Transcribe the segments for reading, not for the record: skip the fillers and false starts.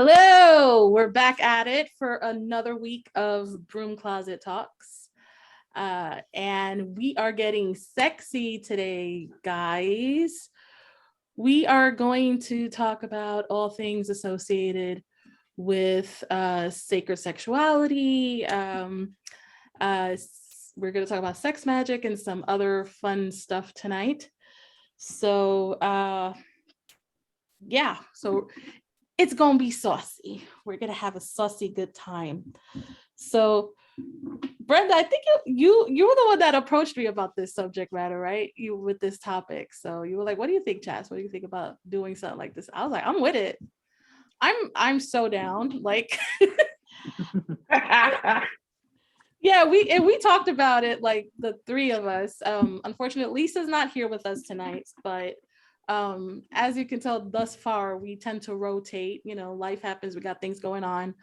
Hello, we're back at it for another week of Broom Closet Talks. And we are getting sexy today, guys. We are going to talk about all things associated with sacred sexuality. We're going to talk about sex magic and some other fun stuff tonight. So, so it's gonna be saucy. We're gonna have a saucy good time. So, Brenda, I think you were the one that approached me about this subject matter, right? You with this topic. So you were like, "What do you think, Chas? What do you think about doing something like this?" I was like, "I'm with it. I'm so down." Like, yeah, we talked about it, like the three of us. Unfortunately, Lisa's not here with us tonight, but as you can tell thus far, we tend to rotate. Life happens, we got things going on,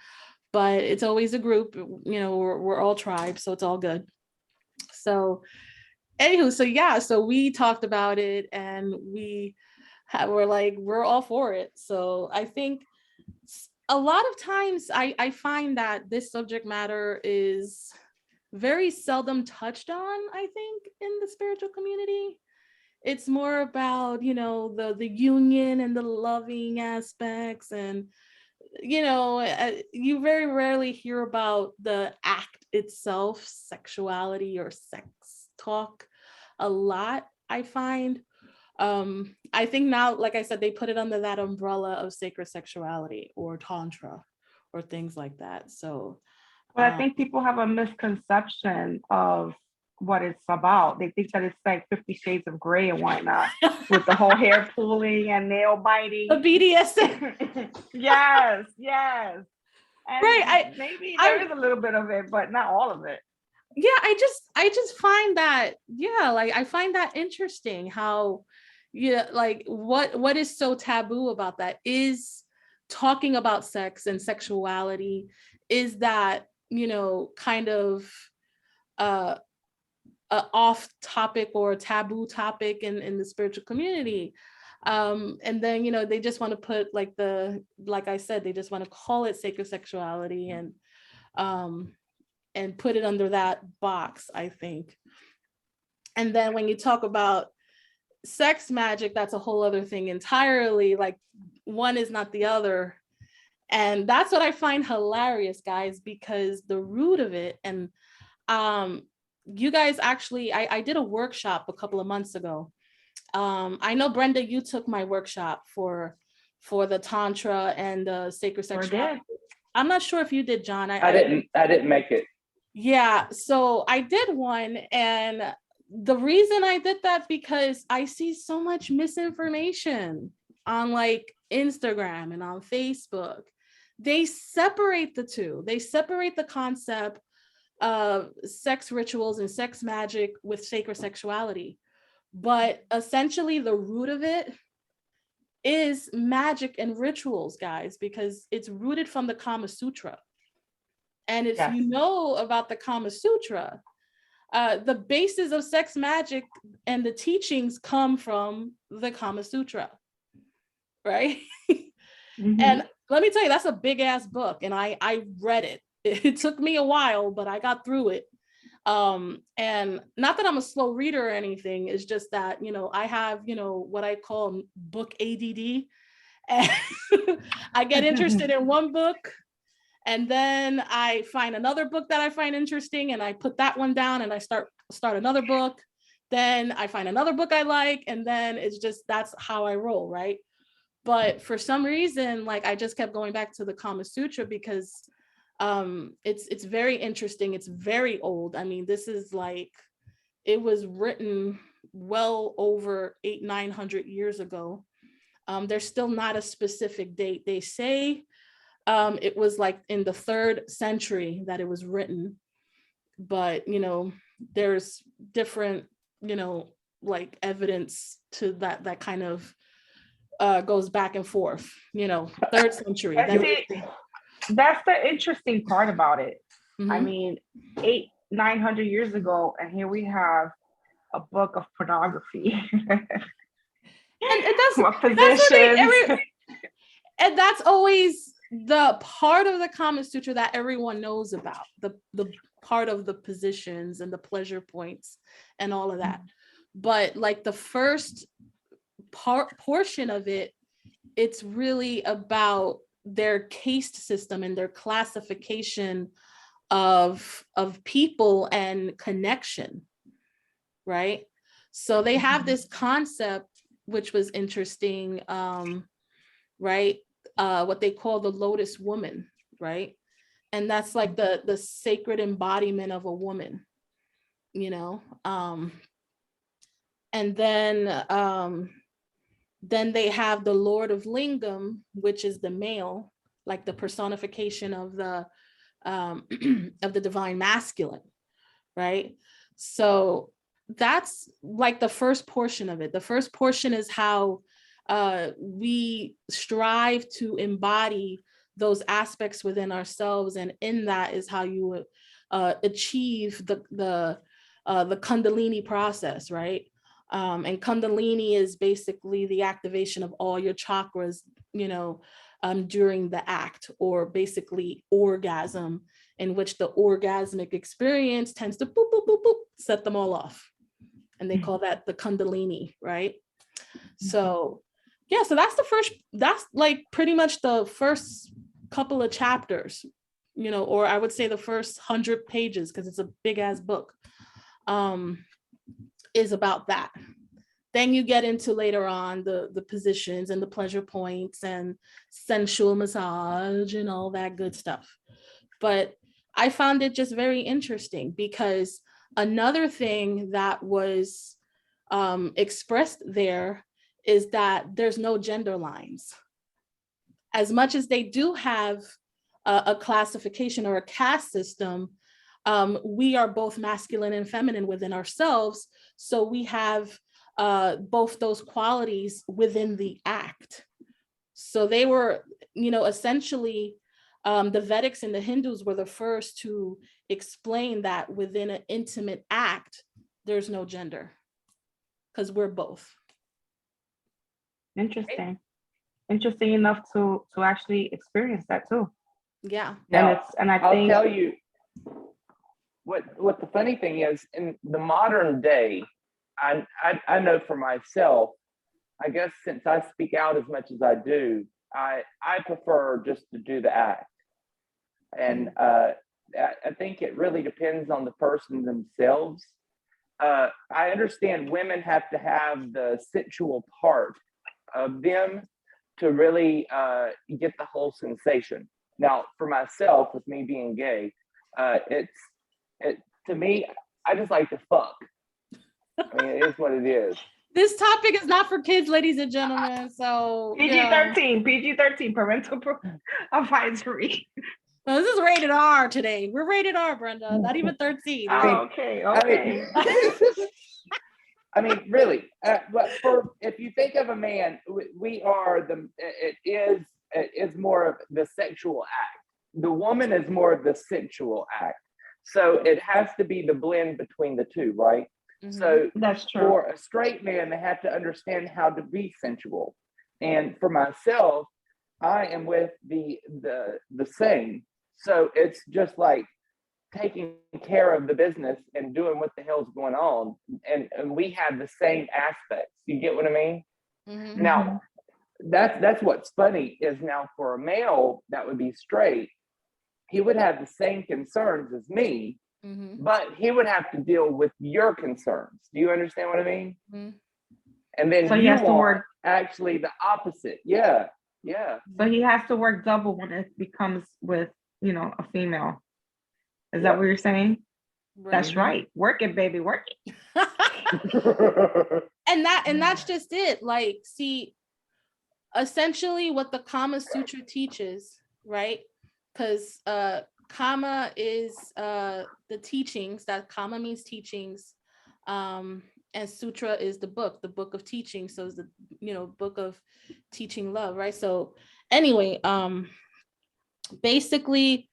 but it's always a group. We're all tribes, so it's all good. So anywho, so we talked about it, and we're like, we're all for it. So I think a lot of times I find that this subject matter is very seldom touched on, I think, in the spiritual community. It's more about, the union and the loving aspects. And, you very rarely hear about the act itself, sexuality or sex talk a lot, I find. I think now, like I said, they put it under that umbrella of sacred sexuality or tantra or things like that. So, But I think people have a misconception of what it's about. They think that it's like 50 Shades of Grey and whatnot, with the whole hair pulling and nail biting. The BDSM. Yes. And right. Maybe there is a little bit of it, but not all of it. Yeah, I just find that, like I find that interesting how, like what is so taboo about that is talking about sex and sexuality. Is that, kind of a off topic or a taboo topic in the spiritual community. And then, they just want to put like I said, they just want to call it sacred sexuality and put it under that box, I think. And then when you talk about sex magic, that's a whole other thing entirely. Like, one is not the other. And that's what I find hilarious, guys, because the root of it, and you guys actually, I did a workshop a couple of months ago. I know, Brenda, you took my workshop for the Tantra and Sacred Sexuality. I'm not sure if you did, John. I didn't make it. Yeah, so I did one, and the reason I did that because I see so much misinformation on like Instagram and on Facebook. They separate the two. They separate the concept of sex rituals and sex magic with sacred sexuality. But essentially the root of it is magic and rituals, guys, because it's rooted from the Kama Sutra. And if you know about the Kama Sutra, the basis of sex magic and the teachings come from the Kama Sutra, right? Mm-hmm. And let me tell you, that's a big ass book. And I read it. It took me a while, but I got through it. And not that I'm a slow reader or anything. It's just that, I have, what I call book ADD. And I get interested in one book, and then I find another book that I find interesting, and I put that one down, and I start another book. Then I find another book I like, and then it's just, that's how I roll, right? But for some reason, like, I just kept going back to the Kama Sutra because it's very interesting. It's very old. I mean, this is like, it was written well over 800-900 years ago. There's still not a specific date. They say it was like in the 3rd century that it was written, but there's different like evidence to that kind of goes back and forth. 3rd century. That's the interesting part about it. Mm-hmm. I mean, 800-900 years ago, and here we have a book of pornography. And that's always the part of the Kama Sutra that everyone knows about, the part of the positions and the pleasure points and all of that. But like the first portion of it, it's really about their caste system and their classification of people and connection, right? So they have this concept, which was interesting, right? What they call the lotus woman, right? And that's like the sacred embodiment of a woman, you know? And then they have the Lord of Lingam, which is the male, like the personification of the divine masculine, right? So that's like the first portion of it. The first portion is how we strive to embody those aspects within ourselves, and in that is how you achieve the Kundalini process, right? And Kundalini is basically the activation of all your chakras, you know, during the act, or basically orgasm, in which the orgasmic experience tends to boop, boop, boop, boop, set them all off. And they call that the Kundalini, right? So yeah, so that's like pretty much the first couple of chapters, you know, or I would say the first 100 pages, because it's a big ass book, is about that. Then you get into later on the positions and the pleasure points and sensual massage and all that good stuff. But I found it just very interesting, because another thing that was expressed there is that there's no gender lines. As much as they do have a classification or a caste system, we are both masculine and feminine within ourselves. So we have both those qualities within the act. So they were, you know, essentially the Vedics and the Hindus were the first to explain that within an intimate act, there's no gender, because we're both. Interesting. Interesting enough to actually experience that too. Yeah. Now, I'll think tell you what the funny thing is, in the modern day, I know for myself, I guess since I speak out as much as I do, I prefer just to do the act. And I think it really depends on the person themselves. I understand women have to have the sensual part of them to really get the whole sensation. Now, for myself, with me being gay, to me, I just like to fuck. I mean, it is what it is. This topic is not for kids, ladies and gentlemen. So PG-13, parental advisory. No, this is rated R today. We're rated R, Brenda. Not even 13. Okay. I mean, really. But if you think of a man, we are it is more of the sexual act. The woman is more of the sensual act. So it has to be the blend between the two, right? Mm-hmm. So that's true. For a straight man, they have to understand how to be sensual. And for myself, I am with the same. So it's just like taking care of the business and doing what the hell's going on. And we have the same aspects. You get what I mean? Mm-hmm. Now, that's what's funny is now for a male that would be straight, he would have the same concerns as me, mm-hmm. but he would have to deal with your concerns. Do you understand what I mean? Mm-hmm. And then so he has to work actually the opposite. Yeah. So he has to work double when it becomes with, you know, a female. Is that what you're saying? Right. That's right. Work it, baby. Work it. and that's just it. Like, see, essentially what the Kama Sutra teaches, right? Because Kama is the teachings. That Kama means teachings, and Sutra is the book of teaching. So it's the, you know, book of teaching love, right? So anyway, basically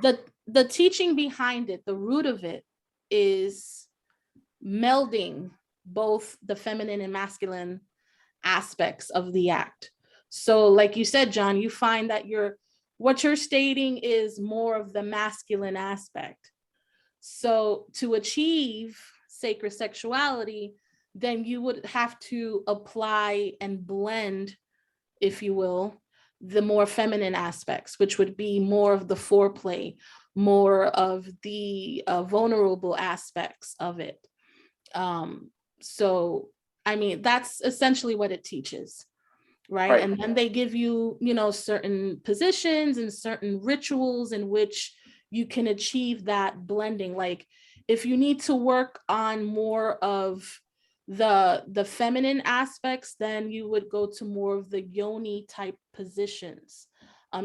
the teaching behind it, the root of it, is melding both the feminine and masculine aspects of the act. So like you said, John, you find that what you're stating is more of the masculine aspect. So to achieve sacred sexuality, then you would have to apply and blend, if you will, the more feminine aspects, which would be more of the foreplay, more of the vulnerable aspects of it. So, I mean, that's essentially what it teaches, right? And then they give you, you know, certain positions and certain rituals in which you can achieve that blending. Like if you need to work on more of the feminine aspects, then you would go to more of the yoni type positions.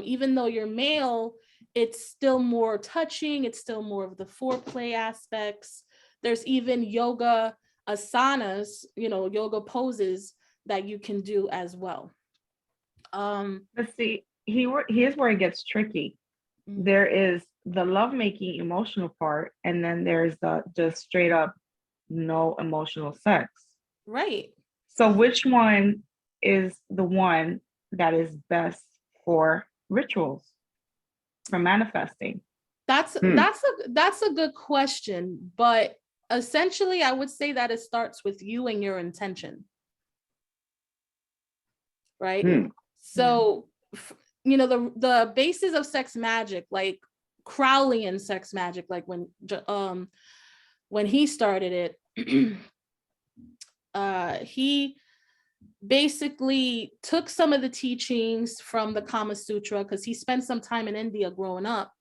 Even though you're male, it's still more touching, it's still more of the foreplay aspects. There's even yoga asanas, you know, yoga poses that you can do as well. But see, here's where it gets tricky. There is the lovemaking emotional part, and then there's the just straight up no emotional sex. Right. So which one is the one that is best for rituals, for manifesting? That's a good question, but essentially I would say that it starts with you and your intention. Right? So you know, the basis of sex magic, like Crowleyan sex magic, like when he started it, he basically took some of the teachings from the Kama Sutra, because he spent some time in India growing up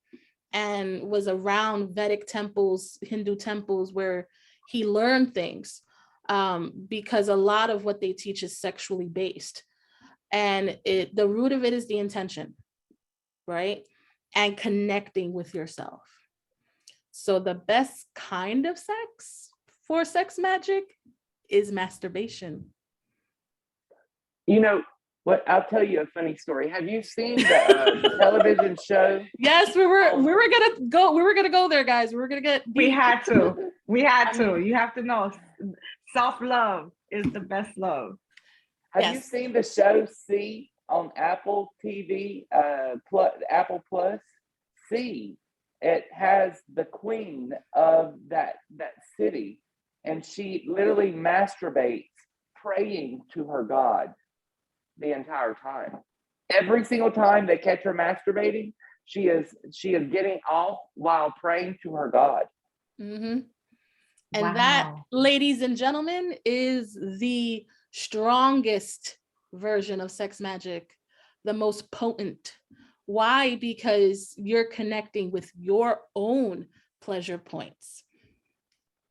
and was around Vedic temples, Hindu temples, where he learned things, because a lot of what they teach is sexually based. And the root of it is the intention, right? And connecting with yourself. So the best kind of sex for sex magic is masturbation. You know what? I'll tell you a funny story. Have you seen the television show? Yes, we were gonna go there, guys. We had to. You have to know, self-love is the best love. Have you seen the show See on Apple TV, Apple Plus? See, it has the queen of that city, and she literally masturbates, praying to her God the entire time. Every single time they catch her masturbating, she is getting off while praying to her God. Mm-hmm. And that, ladies and gentlemen, is the strongest version of sex magic, the most potent. Why? Because you're connecting with your own pleasure points,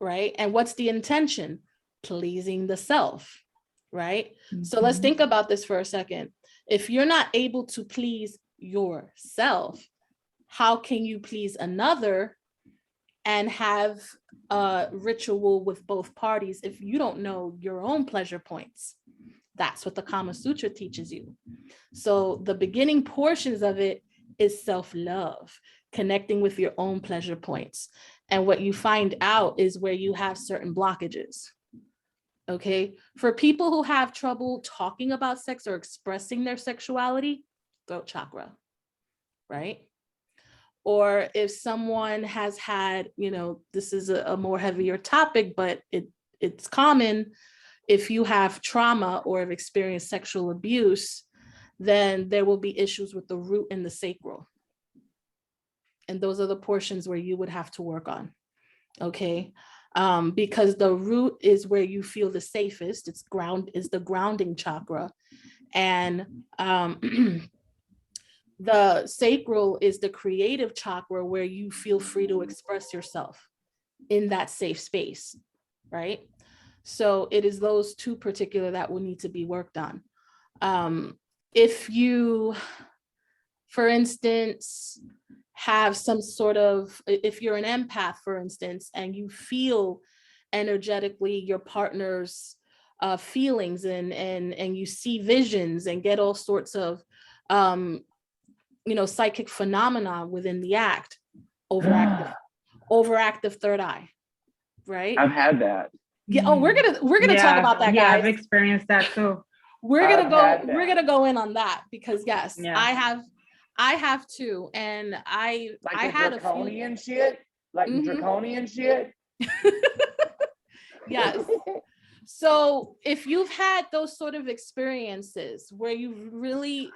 right? And what's the intention? Pleasing the self, right? Mm-hmm. So let's think about this for a second. If you're not able to please yourself, how can you please another and have a ritual with both parties if you don't know your own pleasure points? That's what the Kama Sutra teaches you. So the beginning portions of it is self-love, connecting with your own pleasure points. And what you find out is where you have certain blockages. Okay. For people who have trouble talking about sex or expressing their sexuality, throat chakra, right? Or if someone has had, you know, this is a more heavier topic, but it's common. If you have trauma or have experienced sexual abuse, then there will be issues with the root and the sacral. And those are the portions where you would have to work on, okay? Because the root is where you feel the safest. It's the grounding chakra. And the sacral is the creative chakra, where you feel free to express yourself in that safe space, right? So it is those two particular that will need to be worked on. If you, for instance, have some sort of, if you're an empath, for instance, and you feel energetically your partner's feelings and you see visions and get all sorts of psychic phenomena within the act, overactive third eye, right? I've had that. Yeah. Oh, we're gonna talk about that, guys. Yeah, I've experienced that too. We're gonna go in on that because yes, yeah. I have too. And I had a few. Draconian shit? Like draconian shit? Yes. So if you've had those sort of experiences where you really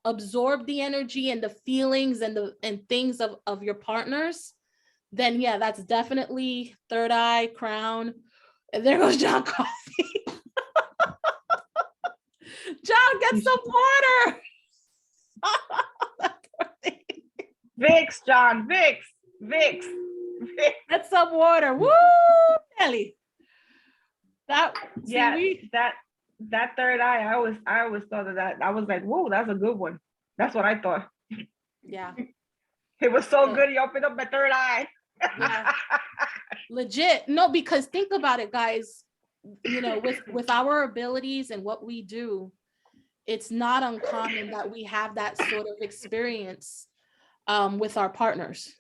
absorb the energy and the feelings and things of your partners, then yeah, that's definitely third eye, crown. And there goes John Coffee. John, get some water. Vicks, John, Vicks. Get some water. Woo, Nelly. That third eye, I always thought of that. I was like, whoa, that's a good one. That's what I thought. Yeah. It was so good. He opened up my third eye. Yeah. Legit. No, because think about it, guys. You know, with our abilities and what we do, it's not uncommon that we have that sort of experience with our partners.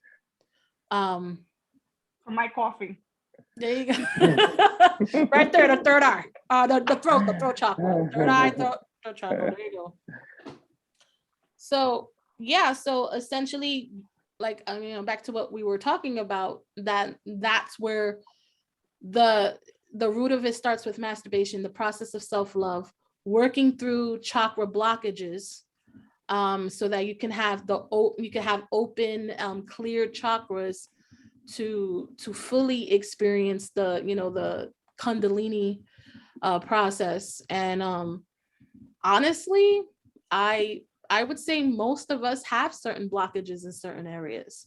For my coffee. There you go. Right there, the third eye. The throat chakra. Third eye, throat chakra. There you go. So yeah, so essentially, like, I mean, back to what we were talking about, that's where the root of it starts with masturbation, the process of self-love, working through chakra blockages, so that you can have open, clear chakras to fully experience the Kundalini process. And honestly, I would say most of us have certain blockages in certain areas.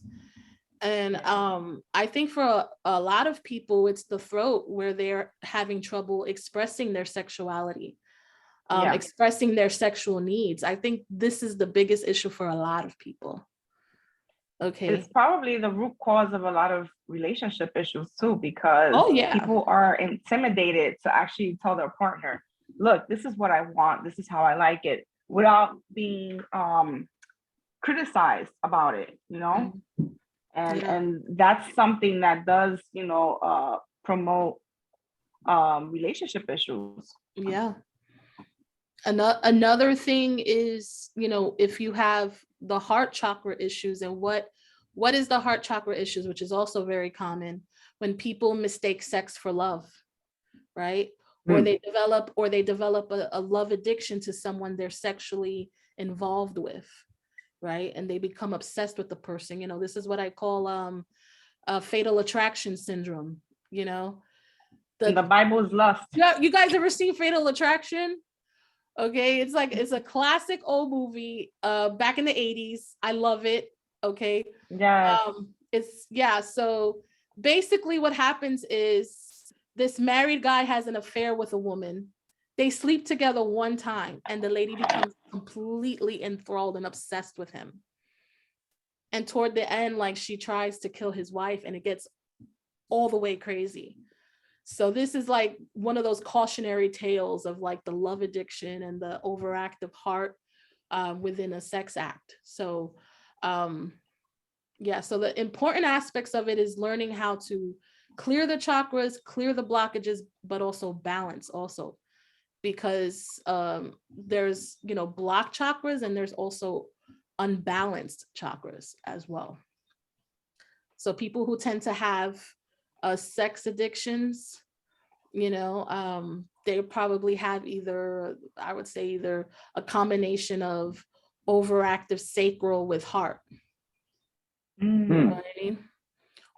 And I think for a lot of people, it's the throat where they're having trouble expressing their sexuality, expressing their sexual needs. I think this is the biggest issue for a lot of people. Okay. It's probably the root cause of a lot of relationship issues too, because people are intimidated to actually tell their partner, look, this is what I want, this is how I like it, without being criticized about it, and that's something that does promote relationship issues. Yeah. Another thing is, if you have the heart chakra issues, and what is the heart chakra issues, which is also very common, when people mistake sex for love, right? Or they develop a love addiction to someone they're sexually involved with, right? And they become obsessed with the person. This is what I call fatal attraction syndrome. The Bible is lust. Yeah, you guys ever seen Fatal Attraction? Okay, it's a classic old movie back in the 80s. I love it. Okay. Yeah. So basically what happens is this married guy has an affair with a woman. They sleep together one time and the lady becomes completely enthralled and obsessed with him. And toward the end, like, she tries to kill his wife and it gets all the way crazy. So this is like one of those cautionary tales of like the love addiction and the overactive heart within a sex act. So so the important aspects of it is learning how to clear the chakras, clear the blockages, but also balance also, because there's blocked chakras and there's also unbalanced chakras as well. So people who tend to have sex addictions, they probably have either a combination of overactive sacral with heart. You know what I mean?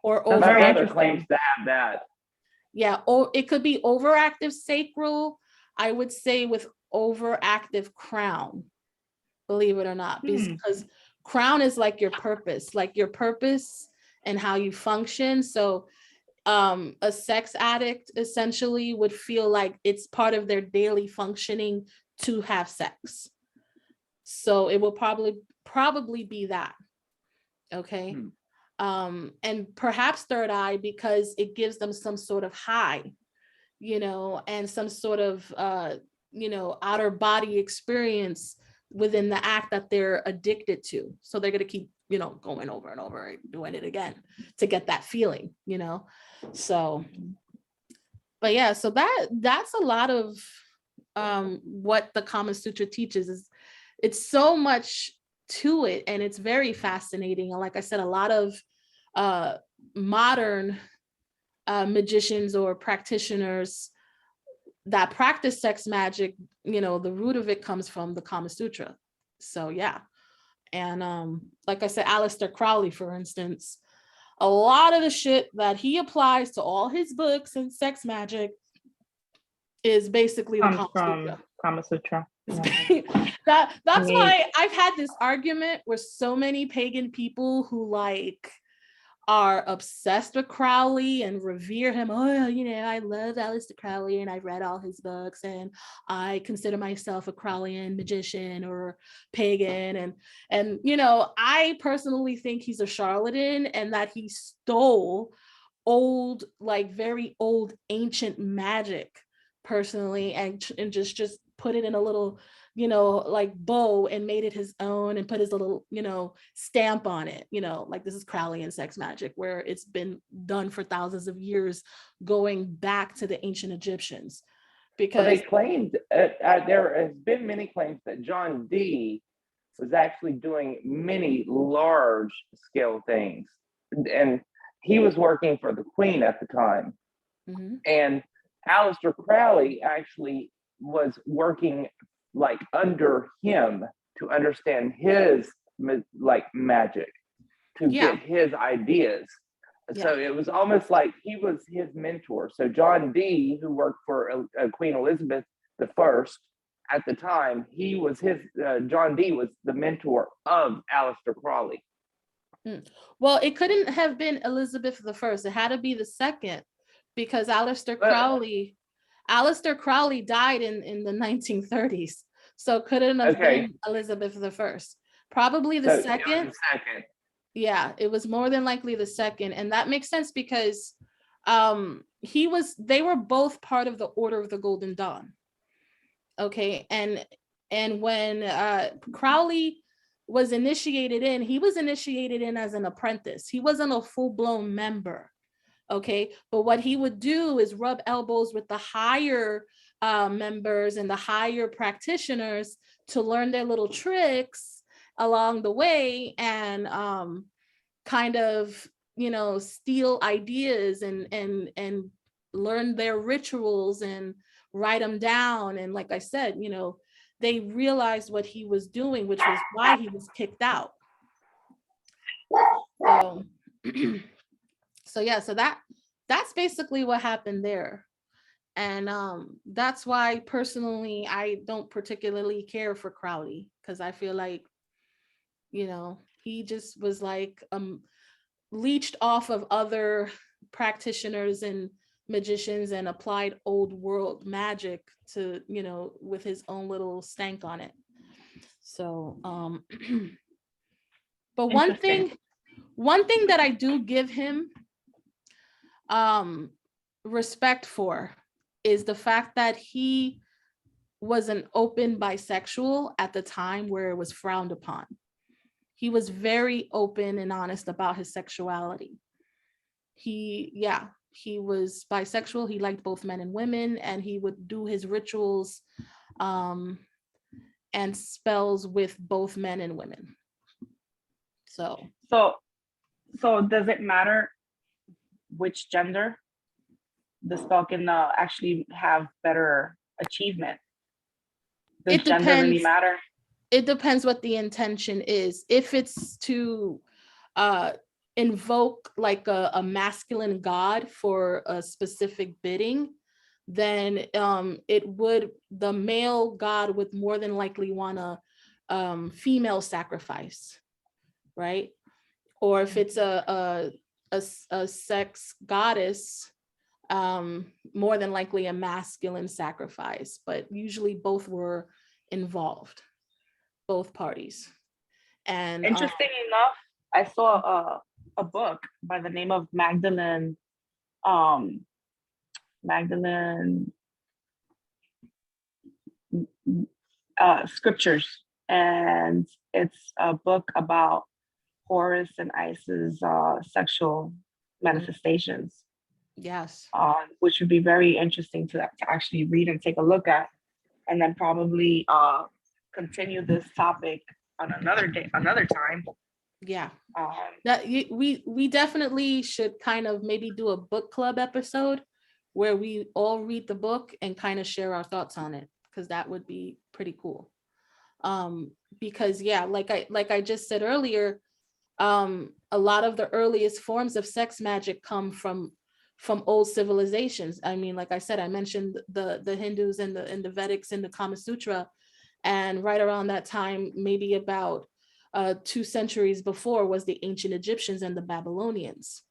Or my brother claims to have that. Yeah, or it could be overactive sacral, I would say, with overactive crown, believe it or not, because crown is like your purpose and how you function. So a sex addict essentially would feel like it's part of their daily functioning to have sex. So it will probably be that. Okay. And perhaps third eye, because it gives them some sort of high, and some sort of outer body experience within the act that they're addicted to. So they're going to keep going over and over, doing it again to get that feeling, So, but yeah, so that's a lot of what the Kama Sutra teaches. Is it's so much to it, and it's very fascinating. And like I said, a lot of modern magicians or practitioners that practice sex magic, you know, the root of it comes from the Kama Sutra. So yeah. And like I said, Aleister Crowley, for instance, a lot of the shit that he applies to all his books and sex magic is basically the Comes from Kama Sutra. That's why I've had this argument where so many pagan people who like are obsessed with Crowley and revere him. Oh, you know, I love Aleister Crowley and I've read all his books and I consider myself a Crowleyan magician or pagan. And you know, I personally think he's a charlatan and that he stole old, like very old ancient magic personally and just put it in a little, you know, like bow and made it his own and put his little, you know, stamp on it, you know, like this is Crowleyan sex magic, where it's been done for thousands of years going back to the ancient Egyptians. Because they claimed, there has been many claims that John Dee was actually doing many large scale things. And he was working for the Queen at the time. mm-hmm. And Aleister Crowley actually was working like under him to understand his like magic, to get his ideas. So it was almost like he was his mentor. So John Dee, who worked for Queen Elizabeth I at the time, he was his, John Dee was the mentor of Aleister Crowley. Well, it couldn't have been Elizabeth I. It had to be the second, because Aleister Crowley died in the 1930s. So couldn't have been Elizabeth I. Probably the second. Yeah, it was more than likely the second. And that makes sense because they were both part of the Order of the Golden Dawn. Okay. And when Crowley was initiated in, he was initiated in as an apprentice. He wasn't a full-blown member. Okay. But what he would do is rub elbows with the higher members and the higher practitioners to learn their little tricks along the way and kind of, you know, steal ideas and learn their rituals and write them down. And like I said, you know, they realized what he was doing, which was why he was kicked out. So that's basically what happened there. And that's why personally I don't particularly care for Crowley, because I feel like, you know, he just was like leached off of other practitioners and magicians and applied old world magic to, you know, with his own little stank on it. So but one thing that I do give him respect for is the fact that he was an open bisexual at the time where it was frowned upon. He was very open and honest about his sexuality. He was bisexual. He liked both men and women, and he would do his rituals and spells with both men and women. So does it matter which gender the spell can actually have better achievement? Does gender really matter? It depends what the intention is. If it's to invoke like a masculine god for a specific bidding, then the male god would more than likely want a female sacrifice, right? Or if it's a sex goddess, more than likely a masculine sacrifice, but usually both were involved, both parties. And interesting enough, I saw a book by the name of Magdalene Scriptures, and it's a book about Horus and Isis sexual manifestations. Yes. Which would be very interesting to actually read and take a look at, and then probably continue this topic on another day, another time. Yeah. We definitely should kind of maybe do a book club episode where we all read the book and kind of share our thoughts on it, because that would be pretty cool. Because yeah, like I just said earlier, a lot of the earliest forms of sex magic come from old civilizations. I mean, like I said, I mentioned the Hindus and the Vedics and the Kama Sutra, and right around that time, maybe about 2 centuries before, was the ancient Egyptians and the Babylonians.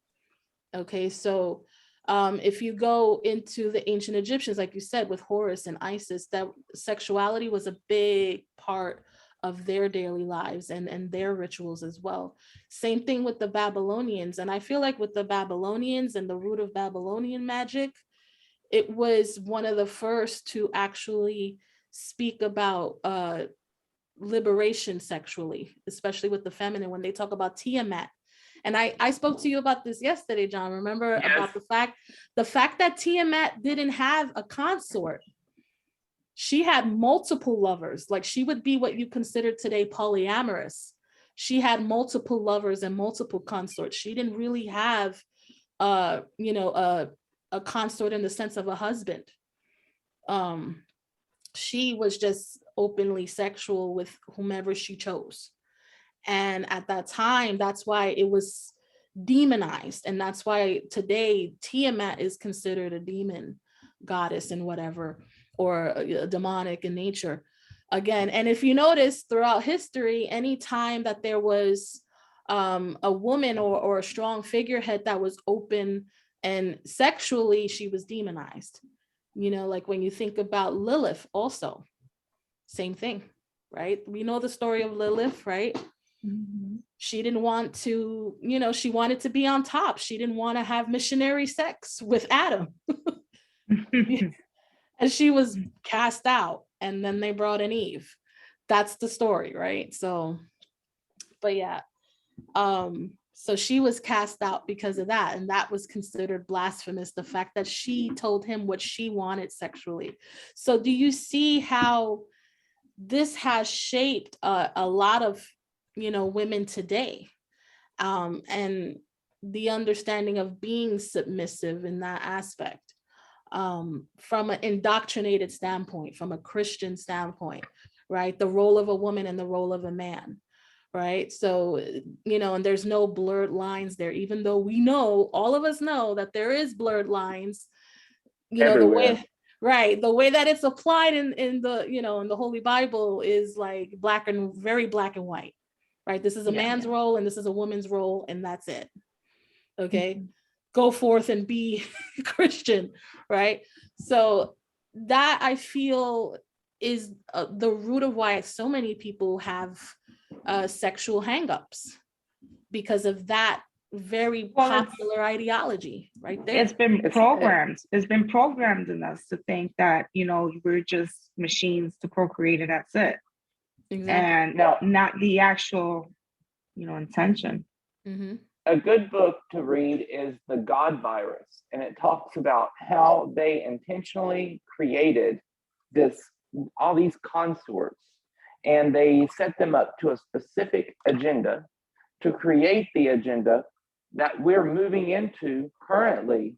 Okay, so if you go into the ancient Egyptians, like you said, with Horus and Isis, that sexuality was a big part of their daily lives and their rituals as well. Same thing with the Babylonians. And I feel like with the Babylonians and the root of Babylonian magic, it was one of the first to actually speak about liberation sexually, especially with the feminine, when they talk about Tiamat. And I spoke to you about this yesterday, John. Remember? Yes. About the fact that Tiamat didn't have a consort. She had multiple lovers. Like, she would be what you consider today polyamorous. She had multiple lovers and multiple consorts. She didn't really have a consort in the sense of a husband. She was just openly sexual with whomever she chose. And at that time, that's why it was demonized. And that's why today Tiamat is considered a demon goddess and whatever, or demonic in nature again. And if you notice throughout history, anytime that there was a woman or a strong figurehead that was open and sexually, she was demonized. Like when you think about Lilith also, same thing, right? We know the story of Lilith, right? Mm-hmm. She didn't want to, she wanted to be on top. She didn't want to have missionary sex with Adam. And she was cast out, and then they brought in Eve. That's the story, right? So, but yeah. So she was cast out because of that, and that was considered blasphemous, the fact that she told him what she wanted sexually. So do you see how this has shaped a lot of women today, and the understanding of being submissive in that aspect, from an indoctrinated standpoint, from a Christian standpoint, right? The role of a woman and the role of a man, right? So, and there's no blurred lines there, even though we know, all of us know that there is blurred lines, everywhere. The way that it's applied in the, in the Holy Bible is like very black and white, right? This is a man's role and this is a woman's role, and that's it. Okay. Mm-hmm. Go forth and be Christian, right? So that, I feel, is the root of why so many people have sexual hangups, because of that very popular ideology right there. It's been programmed. It's been programmed in us to think that, we're just machines to procreate and that's it. Exactly. And not the actual, intention. Mm-hmm. A good book to read is The God Virus, and it talks about how they intentionally created all these consorts, and they set them up to a specific agenda to create the agenda that we're moving into currently.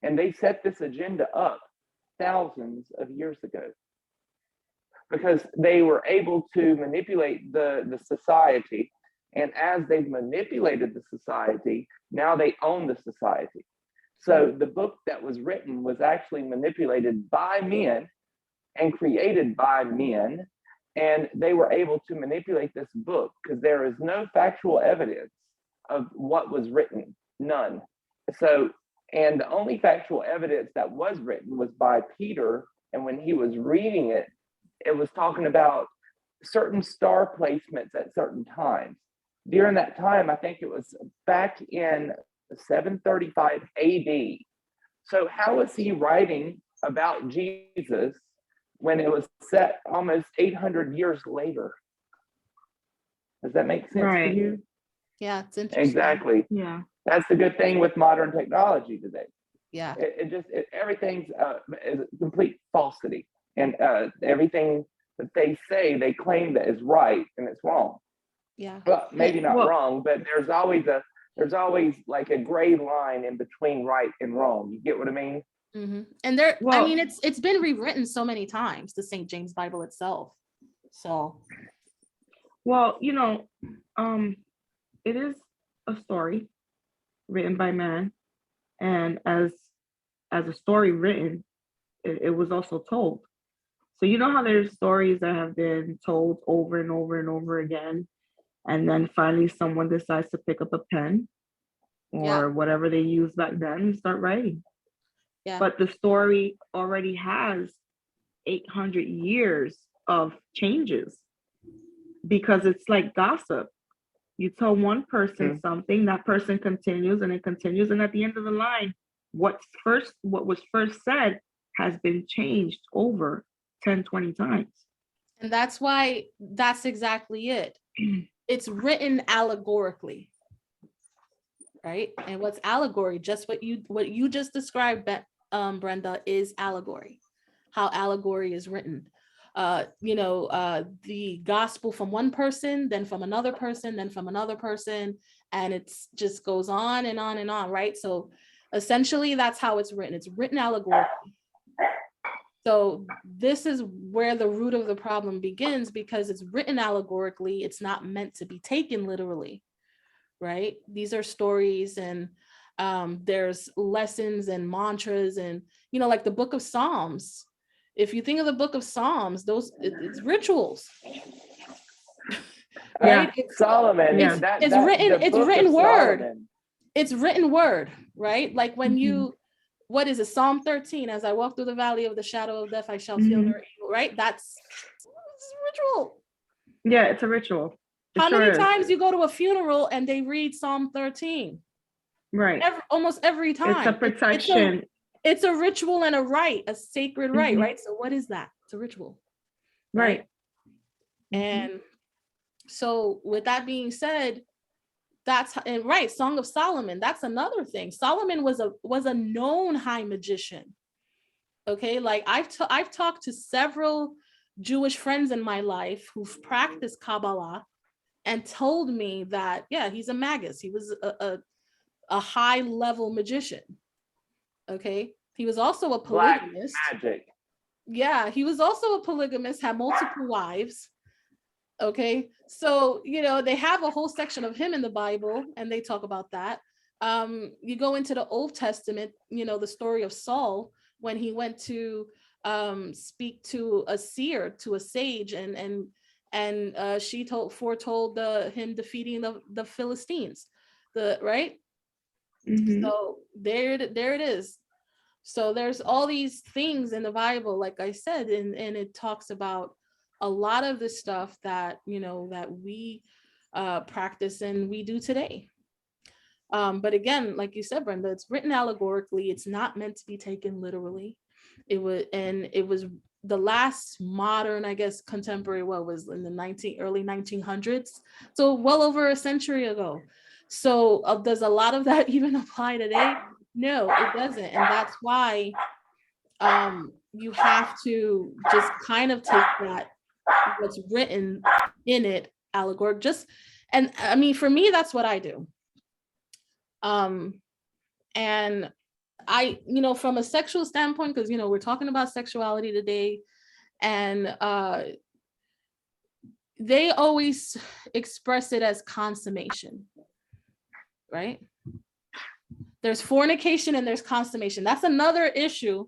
And they set this agenda up thousands of years ago because they were able to manipulate the society. And as they've manipulated the society, now they own the society. So the book that was written was actually manipulated by men and created by men. And they were able to manipulate this book because there is no factual evidence of what was written, none. So, and the only factual evidence that was written was by Peter. And when he was reading it, it was talking about certain star placements at certain times. During that time, I think it was back in 735 AD. So how is he writing about Jesus when it was set almost 800 years later? Does that make sense to you? Yeah, it's interesting. Exactly. Yeah. That's the good thing with modern technology today. Yeah. Everything's is complete falsity. And everything that they say, they claim that is right, and it's wrong. Yeah. Well, maybe not Well, wrong, but there's always like a gray line in between right and wrong. You get what I mean? And there, I well, mean, it's been rewritten so many times, the St. James Bible itself. So well, it is a story written by man, and as a story written, it was also told. So you know how there's stories that have been told over and over and over again, and then finally someone decides to pick up a pen yeah, or whatever they used back then and start writing. yeah, But the story already has 800 years of changes, because it's like gossip. You tell one person something, that person continues and it continues, and at the end of the line, what was first said has been changed over 10, 20 times. and that's why that's exactly it. It's written allegorically, right? And what's allegory? Just what you just described, Brenda, is allegory. How allegory is written. The gospel from one person, then from another person, then from another person, and it's just goes on and on and on, right? So essentially that's how it's written. It's written allegorically. So this is where the root of the problem begins, because it's written allegorically. It's not meant to be taken literally, right? These are stories, and there's lessons and mantras, and like the book of Psalms. If you think of the book of Psalms, it's rituals, right? Yeah. Solomon. It's written word. Solomon. It's written word, right? Like when you, what is it? Psalm 13, as I walk through the valley of the shadow of death, I shall feel no evil, right? It's ritual. Yeah, it's a ritual. How many times you go to a funeral and they read Psalm 13? Right. Almost every time. It's a protection. It's a ritual and a rite, a sacred rite, right? So what is that? It's a ritual. Right. And so with that being said, right, Song of Solomon, that's another thing. Solomon was a known high magician. Okay, like I've talked to several Jewish friends in my life who've practiced Kabbalah and told me that, yeah, he's a magus. He was a high level magician. Okay, he was also a polygamist. Black magic. Yeah, he was also a polygamist, had multiple wives. Okay, so they have a whole section of him in the Bible, and they talk about that. You go into the Old Testament, the story of Saul, when he went to speak to a seer, to a sage, and she foretold him defeating the Philistines, right? So there it is. So there's all these things in the Bible, like I said, and it talks about a lot of the stuff that that we practice and we do today. But again, like you said, Brenda, it's written allegorically. It's not meant to be taken literally. It was the last modern, I guess, contemporary, was in the early 1900s. So well over a century ago. So does a lot of that even apply today? No, it doesn't. And that's why you have to just kind of take that, what's written in it, allegoric, and I mean, for me, that's what I do. And I, from a sexual standpoint, because we're talking about sexuality today, and they always express it as consummation, right? There's fornication and there's consummation. That's another issue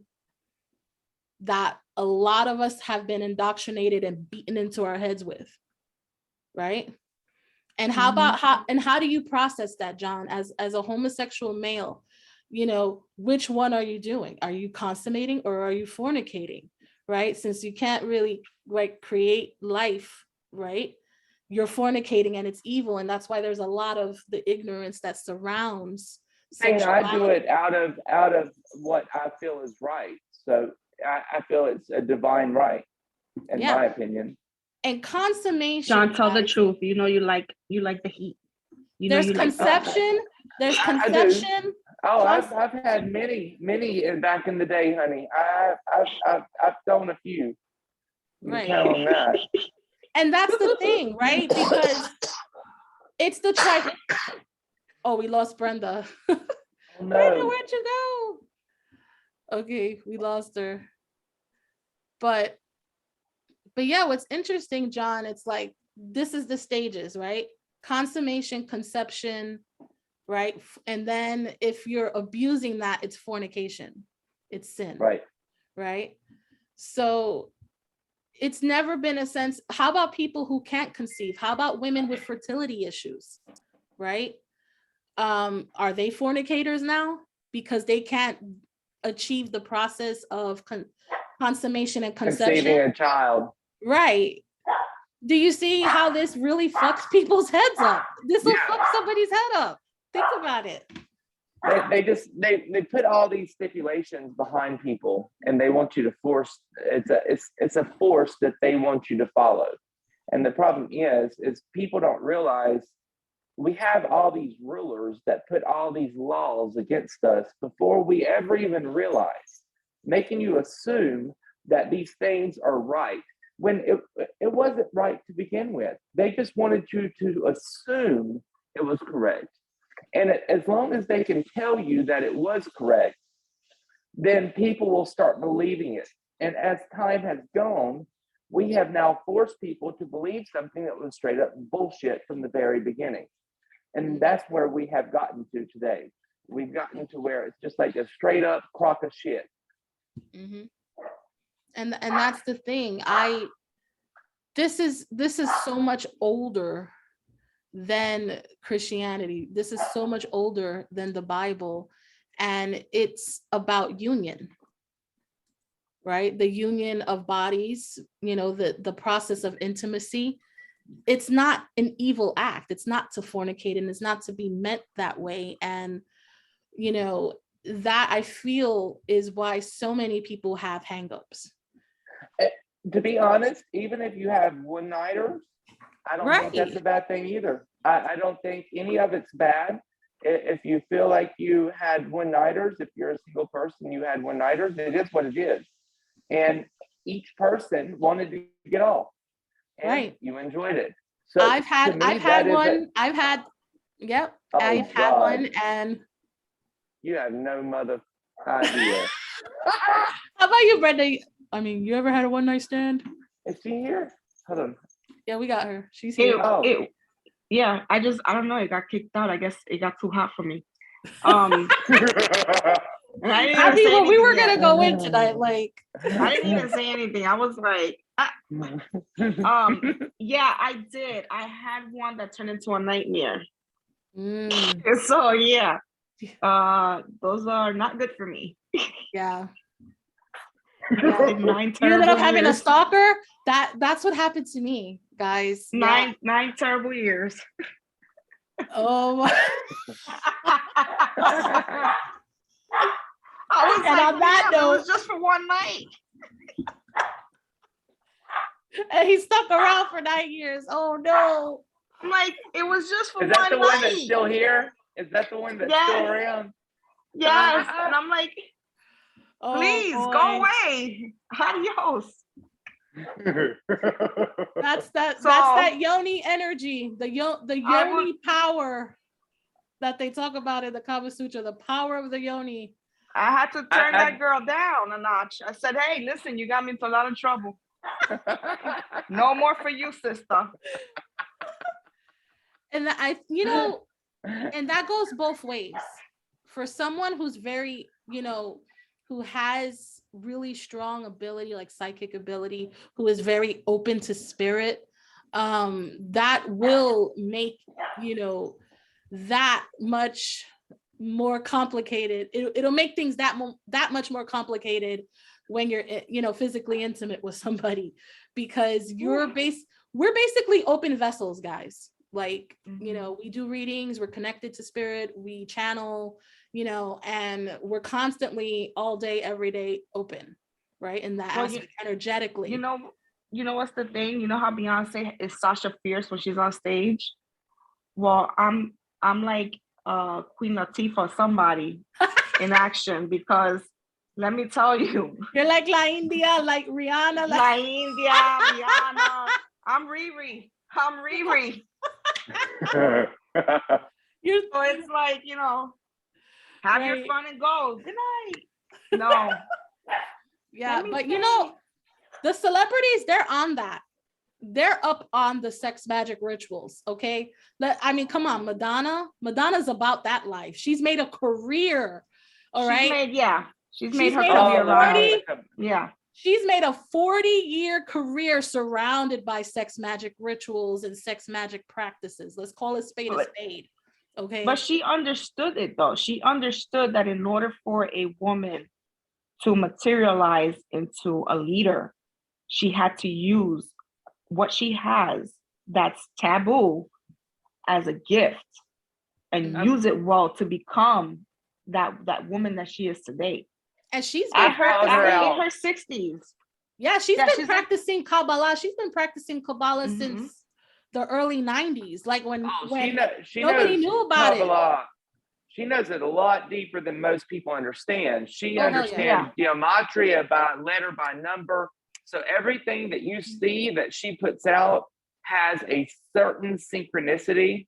that a lot of us have been indoctrinated and beaten into our heads with, right? And how about how do you process that, John, as a homosexual male? Which one are you doing? Are you consummating or are you fornicating, right? Since you can't really create life, right? You're fornicating, and it's evil, and that's why there's a lot of the ignorance that surrounds sexuality. I do it out of what I feel is right. So I feel it's a divine right, in my opinion. And consummation. John, tell the truth. You like the heat. There's conception. There's conception. Oh, I've had many back in the day, honey. I've thrown a few. Right. Count on that. And that's the thing, right? Because it's the tri. Oh, we lost Brenda. Oh, Brenda, no. where'd you go? Okay, we lost her. But yeah, what's interesting, John, it's like, this is the stages, right? Consummation, conception, right? And then if you're abusing that, it's fornication, it's sin, right? So it's never been a sense. How about people who can't conceive? How about women with fertility issues, right? Are they fornicators now because they can't achieve the process of consummation and conception? Conceiving a child. Right. Do you see how this really fucks people's heads up? This will fuck somebody's head up. Think about it. They put all these stipulations behind people, and they want you to force. It's a force that they want you to follow. And the problem is people don't realize we have all these rulers that put all these laws against us before we ever even realize, making you assume that these things are right when it wasn't right to begin with. They just wanted you to assume it was correct. And as long as they can tell you that it was correct, then people will start believing it. And as time has gone, we have now forced people to believe something that was straight up bullshit from the very beginning. And that's where we have gotten to today. We've gotten to where it's just like a straight up crock of shit. Mm-hmm. And that's the thing. This is so much older than Christianity. This is so much older than the Bible, and it's about union, right? The union of bodies, the process of intimacy. It's not an evil act. It's not to fornicate, and it's not to be meant that way. And that, I feel, is why so many people have hangups. To be honest, even if you have one-nighters, I don't think that's a bad thing either. I don't think any of it's bad. If you feel like you had one-nighters, if you're a single person, you had one-nighters, it is what it is. And each person wanted to get off. And you enjoyed it. So I've had one, and you have no mother idea. How about you, Brenda? I mean, you ever had a one-night stand? Is she here? Hold on. Yeah, we got her. She's here. Yeah, I don't know. It got kicked out. I guess it got too hot for me. And we were gonna go in tonight. Like, I didn't even say anything. I was like, yeah, I did. I had one that turned into a nightmare. So yeah, those are not good for me. Yeah. You ended up having a stalker. That's what happened to me, guys. Nine terrible years. Oh. I was and like, on that note, it was just for one night. And he stuck around for 9 years. Oh no! I'm like, it was just for one Is night. that the one that's still here? Is that the one that's still around? Yes. And I'm like, please go away. Adios. That's that yoni energy, the yoni power that they talk about in the Kama Sutra, the power of the yoni. I had to turn that girl down a notch. I said, hey, listen, you got me into a lot of trouble. No more for you, sister. And and that goes both ways. For someone who's very, who has really strong ability, like psychic ability, who is very open to spirit, that will make, that much more complicated. It'll make things that much more complicated when you're, physically intimate with somebody, because we're basically open vessels, guys. Like, we do readings, we're connected to spirit, we channel, and we're constantly all day, every day open, right? In that aspect, energetically. You know what's the thing? You know how Beyonce is Sasha Fierce when she's on stage? Well, I'm like Queen Latifah or somebody in action, because let me tell you. You're like La India, like Rihanna. La India, Rihanna. I'm Riri. You're So it's like, have your Right. fun and go. Good night. No. yeah, Let me but see. the celebrities, they're on that. They're up on the sex magic rituals. Okay. I mean, come on, Madonna's about that life. She's made a career. All right. She's She's made her made career a around. 40, Yeah. she's made a 40-year career surrounded by sex magic rituals and sex magic practices. Let's call it spade a spade. Okay. But she understood it though. She understood that in order for a woman to materialize into a leader, she had to use what she has that's taboo as a gift and use it well to become that woman that she is today. And she's At been her in her 60s. Yeah, she's been practicing Kabbalah. She's been practicing Kabbalah since the early 90s, like when she nobody knows knew about Kabbalah. She knows it a lot deeper than most people understand. She understands gematria by letter, by number. So everything that you see that she puts out has a certain synchronicity.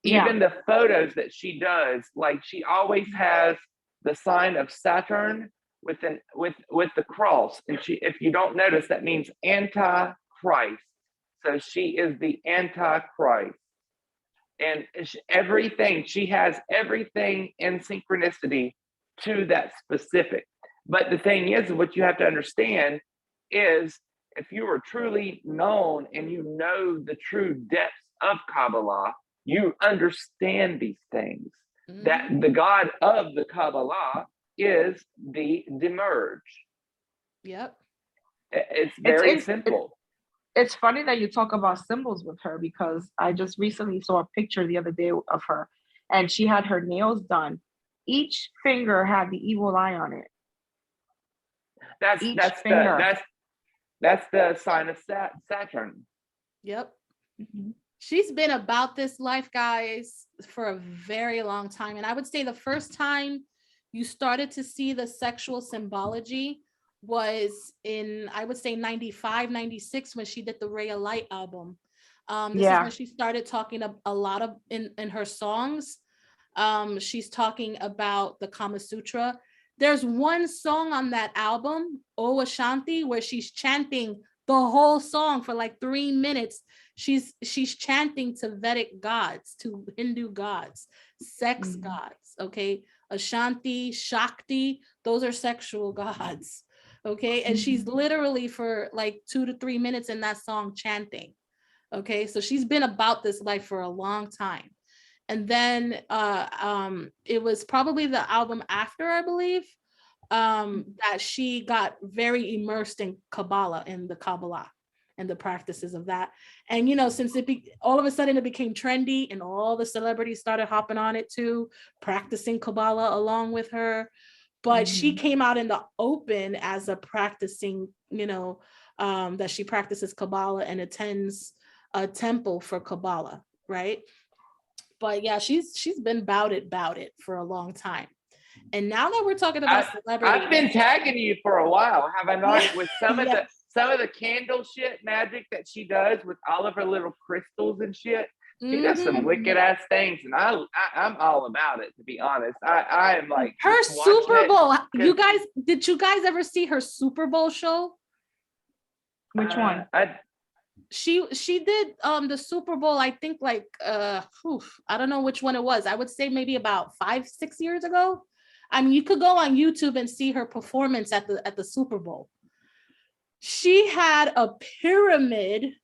Even the photos that she does, like she always has the sign of Saturn with the cross. And if you don't notice, that means anti-Christ. So she is the anti-Christ. And she has everything in synchronicity to that specific. But the thing is, what you have to understand is if you are truly known and you know the true depths of Kabbalah, you understand these things. That the God of the Kabbalah is the Demerge. Yep. It's very simple. It's funny that you talk about symbols with her because I just recently saw a picture the other day of her and she had her nails done. Each finger had the evil eye on it. That's the sign of Saturn. Yep. She's been about this life, guys, for a very long time. And I would say the first time you started to see the sexual symbology was in, I would say 95, 96, when she did the Ray of Light album. This is when she started talking a lot of in her songs. She's talking about the Kama Sutra. There's one song on that album, O Ashanti, where she's chanting the whole song for like 3 minutes. She's chanting to Vedic gods, to Hindu gods, sex gods. Okay. Ashanti, Shakti, those are sexual gods. Okay. And she's literally for like 2 to 3 minutes in that song chanting. Okay. So she's been about this life for a long time. And then it was probably the album after, I believe, that she got very immersed in Kabbalah, in the Kabbalah and the practices of that. And, since all of a sudden it became trendy and all the celebrities started hopping on it too, practicing Kabbalah along with her. But she came out in the open as a practicing, that she practices Kabbalah and attends a temple for Kabbalah, right? But yeah, she's been about it for a long time. And now that we're talking about celebrities, I've been tagging you for a while, have I not? With some of the candle shit magic that she does with all of her little crystals and shit. She does some wicked ass things, and I'm all about it. To be honest, I am like her Super Bowl. Did you guys ever see her Super Bowl show? Which one? She did the Super Bowl, I think like I don't know which one it was. I would say maybe about 5-6 years ago. I mean, you could go on YouTube and see her performance at the Super Bowl. She had a pyramid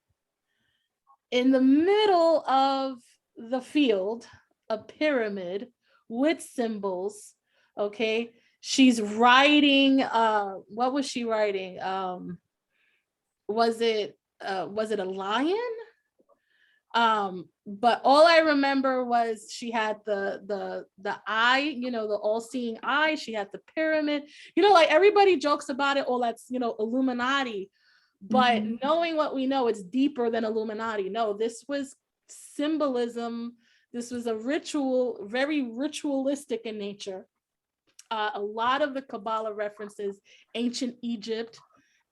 in the middle of the field, a pyramid with symbols. Okay. She's writing, what was she writing? Was it a lion? But all I remember was she had the eye, the all-seeing eye. She had the pyramid, like everybody jokes about it. Oh, that's, Illuminati. But knowing what we know, it's deeper than Illuminati. No, this was symbolism. This was a ritual, very ritualistic in nature. A lot of the Kabbalah references ancient Egypt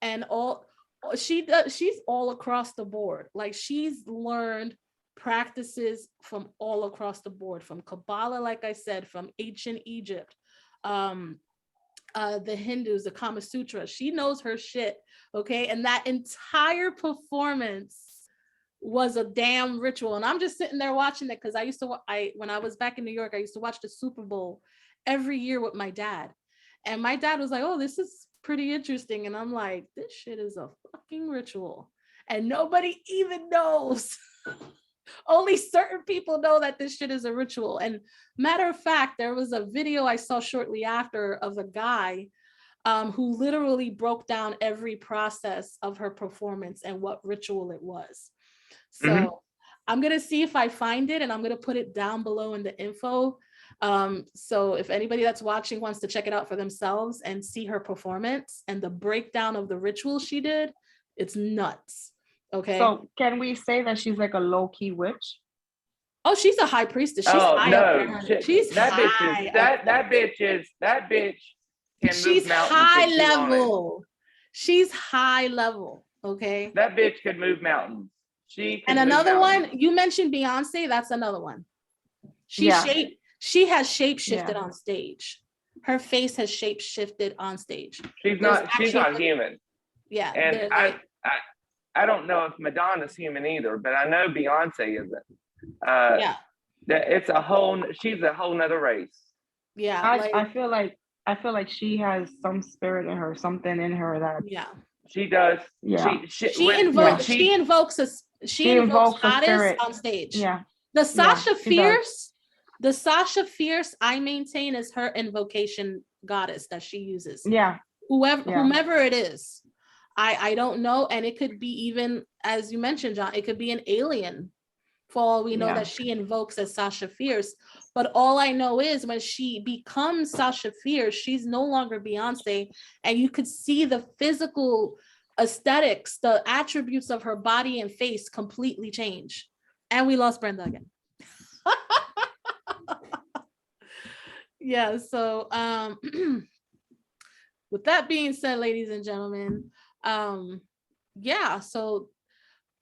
and all. She's all across the board. Like she's learned practices from all across the board, from Kabbalah, like I said, from ancient Egypt, the Hindus, the Kama Sutra. She knows her shit, okay? And that entire performance was a damn ritual. And I'm just sitting there watching it because when I was back in New York, I used to watch the Super Bowl every year with my dad. And my dad was like, oh, this is pretty interesting. And I'm like, this shit is a fucking ritual. And nobody even knows. Only certain people know that this shit is a ritual. And matter of fact, there was a video I saw shortly after of a guy who literally broke down every process of her performance and what ritual it was. So I'm going to see if I find it, and I'm going to put it down below in the info. So if anybody that's watching wants to check it out for themselves and see her performance and the breakdown of the ritual she did, it's nuts. Okay. So can we say that she's like a low-key witch? Oh, she's a high priestess. She's high up there. She's that high bitch is up that bitch can she's move mountains. high level. She's high level. Okay. That bitch could move mountains. And another one, you mentioned Beyonce. That's another one. She has shape shifted on stage. Her face has shape shifted on stage. She's not human. Yeah. And I don't know if Madonna's human either, but I know Beyonce isn't. She's a whole nother race. Yeah. I feel like she has some spirit in her, something in her that she does. Yeah. She invokes goddess on stage. Yeah. The Sasha Fierce, I maintain, is her invocation goddess that she uses. Yeah. Whomever it is. I don't know. And it could be, even as you mentioned, John, it could be an alien for all we know that she invokes as Sasha Fierce. But all I know is when she becomes Sasha Fierce, she's no longer Beyonce. And you could see the physical aesthetics, the attributes of her body and face completely change. And we lost Brenda again. Yeah. So with that being said, ladies and gentlemen, so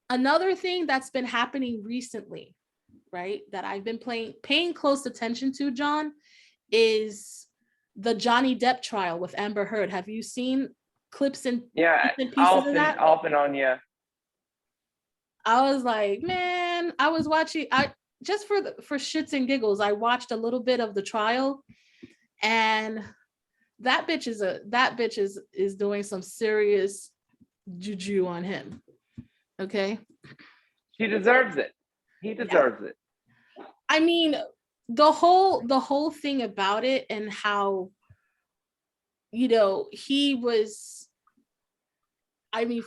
another thing that's been happening recently, right, that I've been paying close attention to, John, is the Johnny Depp trial with Amber Heard. Have you seen clips and pieces of that? Off and on, yeah. I was like, man, I was watching. I just for shits and giggles, I watched a little bit of the trial, and that bitch is doing some serious juju on him. Okay. She deserves it. He deserves it. I mean, the whole thing about it and how, he was,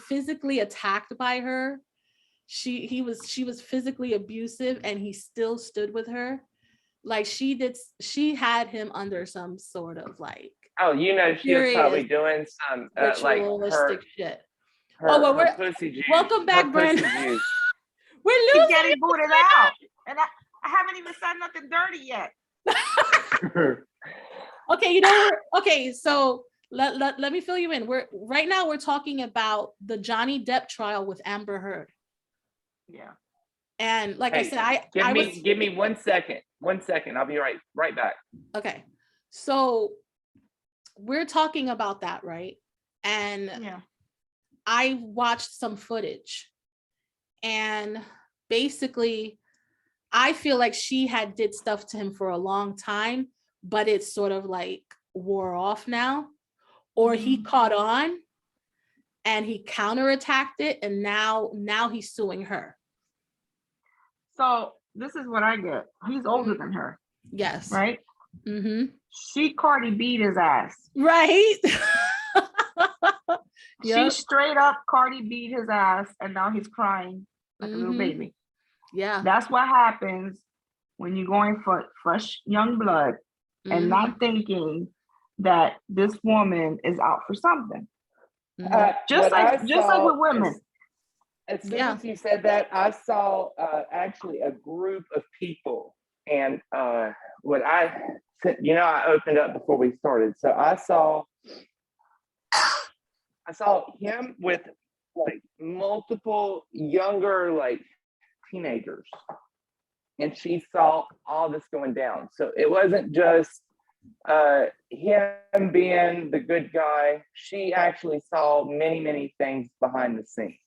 physically attacked by her. She was physically abusive, and he still stood with her. Like she had him under some sort of like, she was probably doing some ritualistic shit. Her pussy juice. Welcome back, Brenda. We're losing. Getting booted out, and I haven't even said nothing dirty yet. Okay, so let me fill you in. We're talking about the Johnny Depp trial with Amber Heard. Yeah. And like I said, give me 1 second. 1 second. I'll be right back. Okay. So we're talking about that, right? And I watched some footage, and basically I feel like she did stuff to him for a long time, but it's sort of like wore off now, or he caught on and he counterattacked it, and now he's suing her. So this is what I get. He's older than her. Yes. Right? Mm-hmm. She Cardi beat his ass. Right? She straight up Cardi beat his ass, and now he's crying like a little baby. Yeah. That's what happens when you're going for fresh young blood and not thinking that this woman is out for something. Just like with women. As soon as you said that, I saw actually a group of people, and I opened up before we started, so I saw him with like multiple younger like teenagers, and she saw all this going down. So it wasn't just him being the good guy. She actually saw many, many things behind the scenes.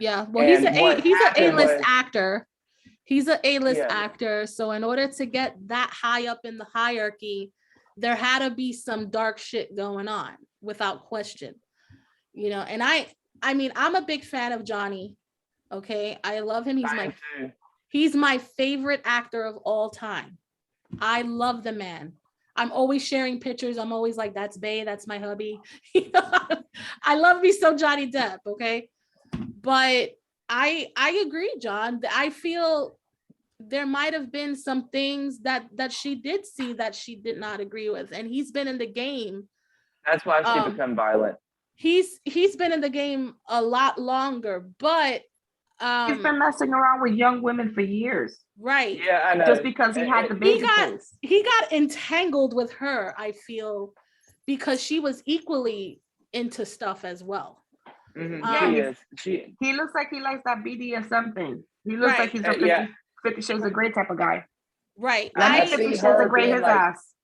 Yeah, well, And he's an A-list was, actor. He's an A-list Yeah. actor. So in order to get that high up in the hierarchy, there had to be some dark shit going on, without question. You know, and I mean, I'm a big fan of Johnny. Okay, I love him. He's my favorite actor of all time. I love the man. I'm always sharing pictures. I'm always like, that's Bae, that's my hubby. You know, I love me some Johnny Depp, okay? But I agree, John. I feel there might have been some things that she did see that she did not agree with. And he's been in the game. That's why she become violent. He's been in the game a lot longer, but he's been messing around with young women for years. Right. Yeah, I know. Just because he had the baby face. He got entangled with her, I feel, because she was equally into stuff as well. Mm-hmm. He looks like he likes that BDSM thing. He looks like he's a 50 Shades of Grey type of guy. Right. Let me 50 Shades of Grey his ass.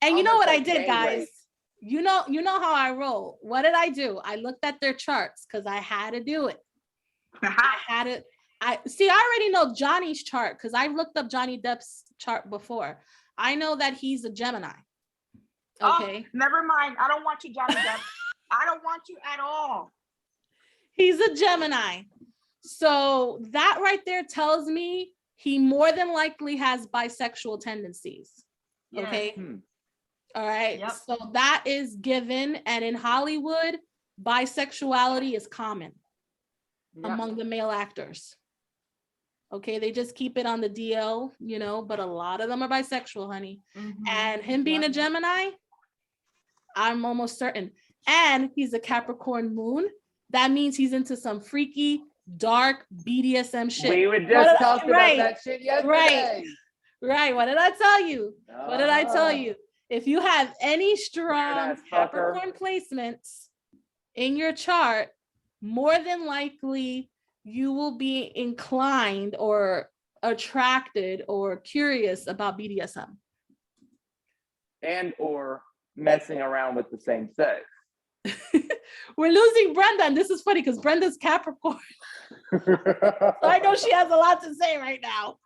And you know what I did, guys? You know how I roll. What did I do? I looked at their charts because I had to do it. I already know Johnny's chart because I looked up Johnny Depp's chart before. I know that he's a Gemini. Okay. Oh, never mind. I don't want you, Johnny Depp. I don't want you at all. He's a Gemini. So that right there tells me he more than likely has bisexual tendencies. Yeah. Okay. All right. Yep. So that is given. And in Hollywood, bisexuality is common among the male actors. Okay. They just keep it on the DL, you know, but a lot of them are bisexual, honey. Mm-hmm. And him being a Gemini, I'm almost certain. And he's a Capricorn moon. That means he's into some freaky, dark BDSM shit. We were just talking about that shit yesterday. Right. What did I tell you? What did I tell you? If you have any strong Capricorn placements in your chart, more than likely you will be inclined or attracted or curious about BDSM. And or messing around with the same sex. We're losing Brenda, and this is funny because Brenda's Capricorn. So I know she has a lot to say right now.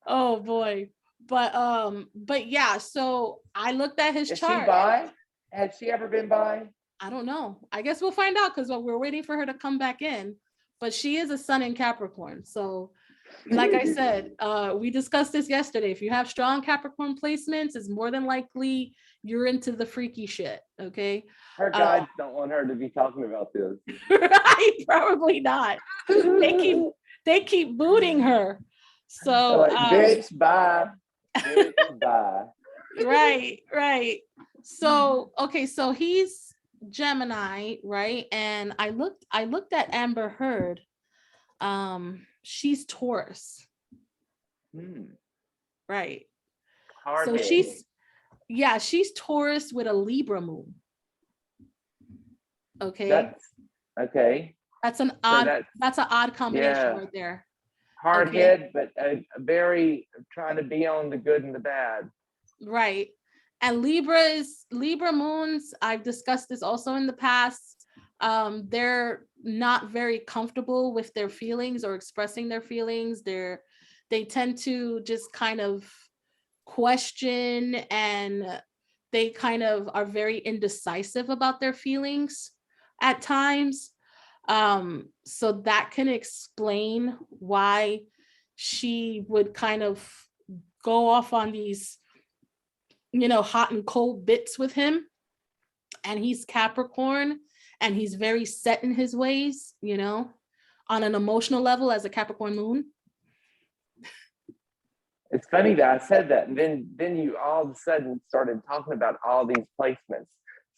Oh boy. But yeah, so I looked at his chart. Is she bi? Has she ever been bi? I don't know. I guess we'll find out because we're waiting for her to come back in. But she is a sun in Capricorn. So like I said, we discussed this yesterday. If you have strong Capricorn placements, it's more than likely you're into the freaky shit. Okay. Her guides don't want her to be talking about this. Right? Probably not. They keep booting her. So like, bitch, bye. Bitch, bye. Right. So okay, so he's Gemini, right? And I looked at Amber Heard. She's Taurus. Right. So she's Taurus with a Libra moon. Okay. That's an odd combination right there. Hard head, but very trying to be on the good and the bad. Right. And Libra moons, I've discussed this also in the past. They're not very comfortable with their feelings or expressing their feelings. They tend to just kind of question, and they kind of are very indecisive about their feelings at times. So that can explain why she would kind of go off on these, you know, hot and cold bits with him. And he's Capricorn, and he's very set in his ways, you know, on an emotional level as a Capricorn moon. It's funny that I said that, and then you all of a sudden started talking about all these placements.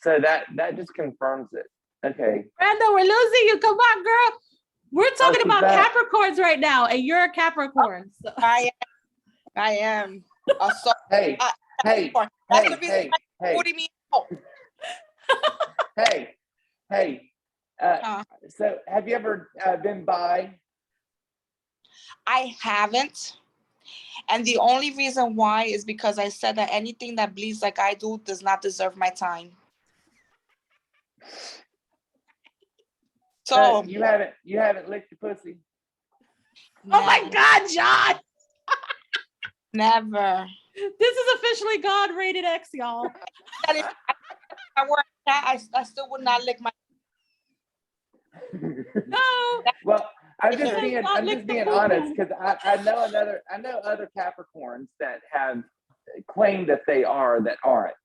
So that just confirms it. Okay. Brenda, we're losing you. Come on, girl. We're talking about Capricorns right now, and you're a Capricorn. So. I am. Hey. Hey. So have you ever been bi? I haven't. And the only reason why is because I said that anything that bleeds like I do does not deserve my time. So you haven't licked your pussy. Oh my God, John. Never. This is officially God rated X, y'all. That if I were a cat, I still would not lick my. No. Well, I'm just Because being God licked the honest poo-poo. because I know other Capricorns that have claimed that they are that aren't.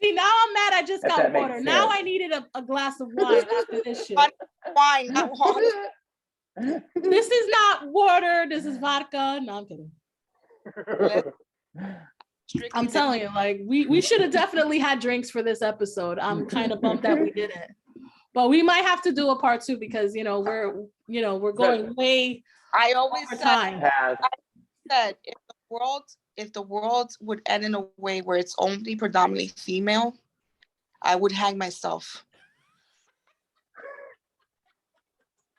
See, now I'm mad. I just If got that makes water. Now sense. I needed a glass of wine after this shit. Wine, not water. This is not water. This is vodka. No, I'm kidding. Strictly I'm telling you, like we should have definitely had drinks for this episode. I'm kind of bummed that we didn't. But we might have to do a part 2 because we're going way I always over said, time. if the world would end in a way where it's only predominantly female, I would hang myself.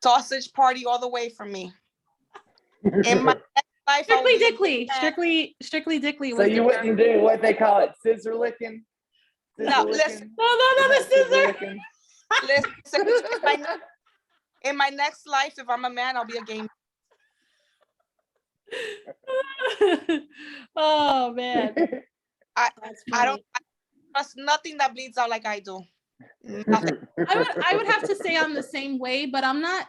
Sausage party all the way for me. In my next life, Strictly Dickly. Strictly Dickly. So you wouldn't do what they call it, scissor licking? No, listen. No, the scissor. licking? Listen, in my next life, if I'm a man, I'll be a gay man. Oh man. I don't trust nothing that bleeds out like I do. Nothing. I would have to say I'm the same way, but I'm not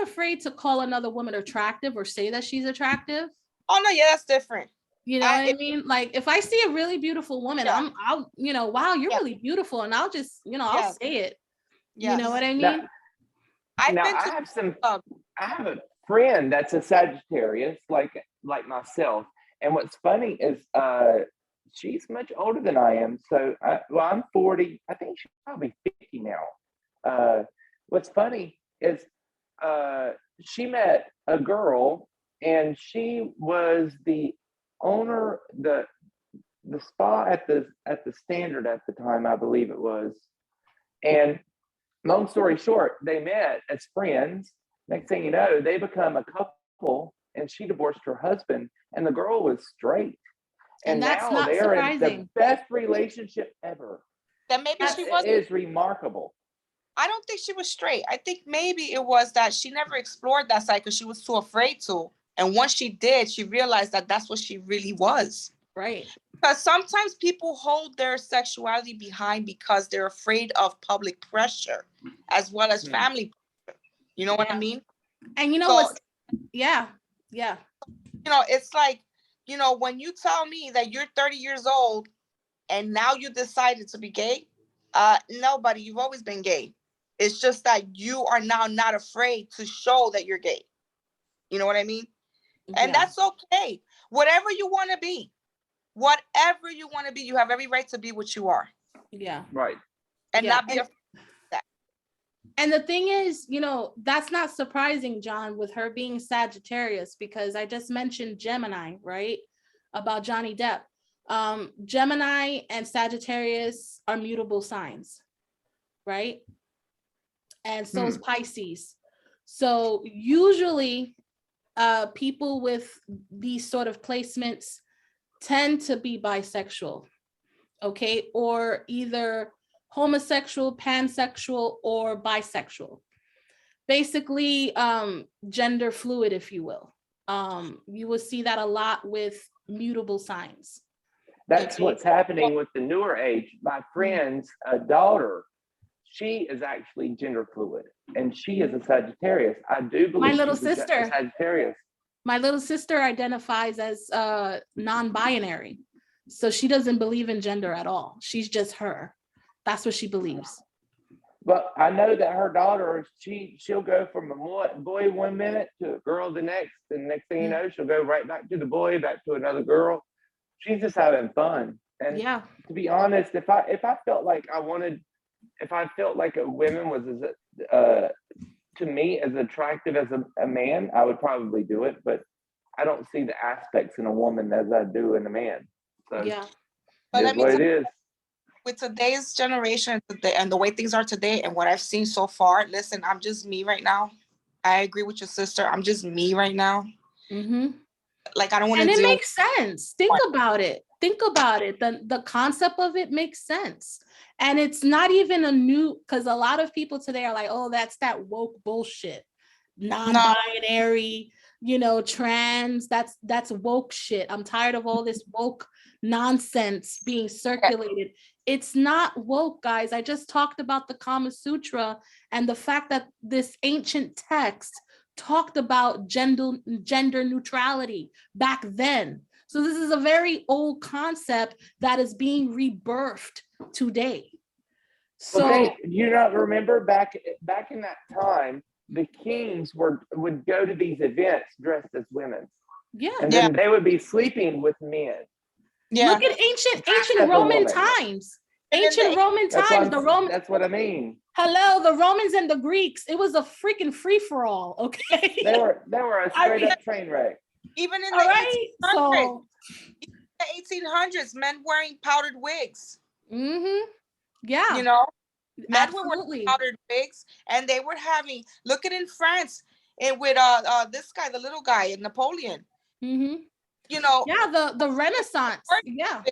afraid to call another woman attractive or say that she's attractive. Oh no, yeah, that's different. You know what I mean? Like if I see a really beautiful woman, Yeah. I'll wow, you're really beautiful, and I'll just I'll say it. You know what I mean? I have a friend that's a Sagittarius, like myself. And what's funny is she's much older than I am. So I'm 40. I think she's probably 50 now. What's funny is she met a girl, and she was the owner, the spa at the Standard at the time, I believe it was. And long story short, they met as friends. Next thing you know, they become a couple, and she divorced her husband, and the girl was straight. And that's now not they're surprising. in the best relationship ever. Then maybe she was. It is remarkable. I don't think she was straight. I think maybe it was that she never explored that side because she was too afraid to. And once she did, she realized that that's what she really was. Right. Because sometimes people hold their sexuality behind because they're afraid of public pressure as well as family pressure. You know what I mean? And you know what's yeah. It's like, when you tell me that you're 30 years old and now you decided to be gay, no, buddy, you've always been gay. It's just that you are now not afraid to show that you're gay. You know what I mean? And that's okay. Whatever you want to be, you have every right to be what you are. Yeah. Right. And not be afraid of that. And the thing is, that's not surprising, John, with her being Sagittarius, because I just mentioned Gemini, right? About Johnny Depp. Gemini and Sagittarius are mutable signs, right? And so is Pisces. So usually people with these sort of placements tend to be bisexual, okay? Or either homosexual, pansexual, or bisexual. Basically, gender fluid, if you will. You will see that a lot with mutable signs. That's what's happening with the newer age. My friend's daughter, she is actually gender fluid, and she is a Sagittarius. I do believe my little she's sister, a Sagittarius. My little sister identifies as non-binary, so she doesn't believe in gender at all. She's just her. That's what she believes. But I know that her daughter, she'll go from a boy 1 minute to a girl the next, and next thing you know, she'll go right back to the boy, back to another girl. She's just having fun. And to be honest, if I felt like a woman was to me as attractive as a man, I would probably do it. But I don't see the aspects in a woman as I do in a man. So but it is what it is. With today's generation and the way things are today and what I've seen so far, listen, I'm just me right now. I agree with your sister. I'm just me right now. Like, I don't want to and it deal. makes sense. Think about it. The concept of it makes sense. And it's not even a new, because a lot of people today are like, oh, that's that woke bullshit. Non-binary, trans, that's woke shit. I'm tired of all this woke nonsense being circulated. It's not woke, guys. I just talked about the Kama Sutra and the fact that this ancient text talked about gender neutrality back then. So this is a very old concept that is being rebirthed today. So okay, you not remember back in that time, the kings would go to these events dressed as women. Yeah. And then they would be sleeping with men. Yeah. Look at ancient Roman times. Ancient Roman times. That's what I mean. Hello, the Romans and the Greeks. It was a freaking free-for-all, okay? They were a straight up train wreck. Even in the 1800s, men wearing powdered wigs. Yeah. Men were wearing powdered wigs, and they were having, look at in France, and with this guy, the little guy, Napoleon. The Renaissance. Yeah.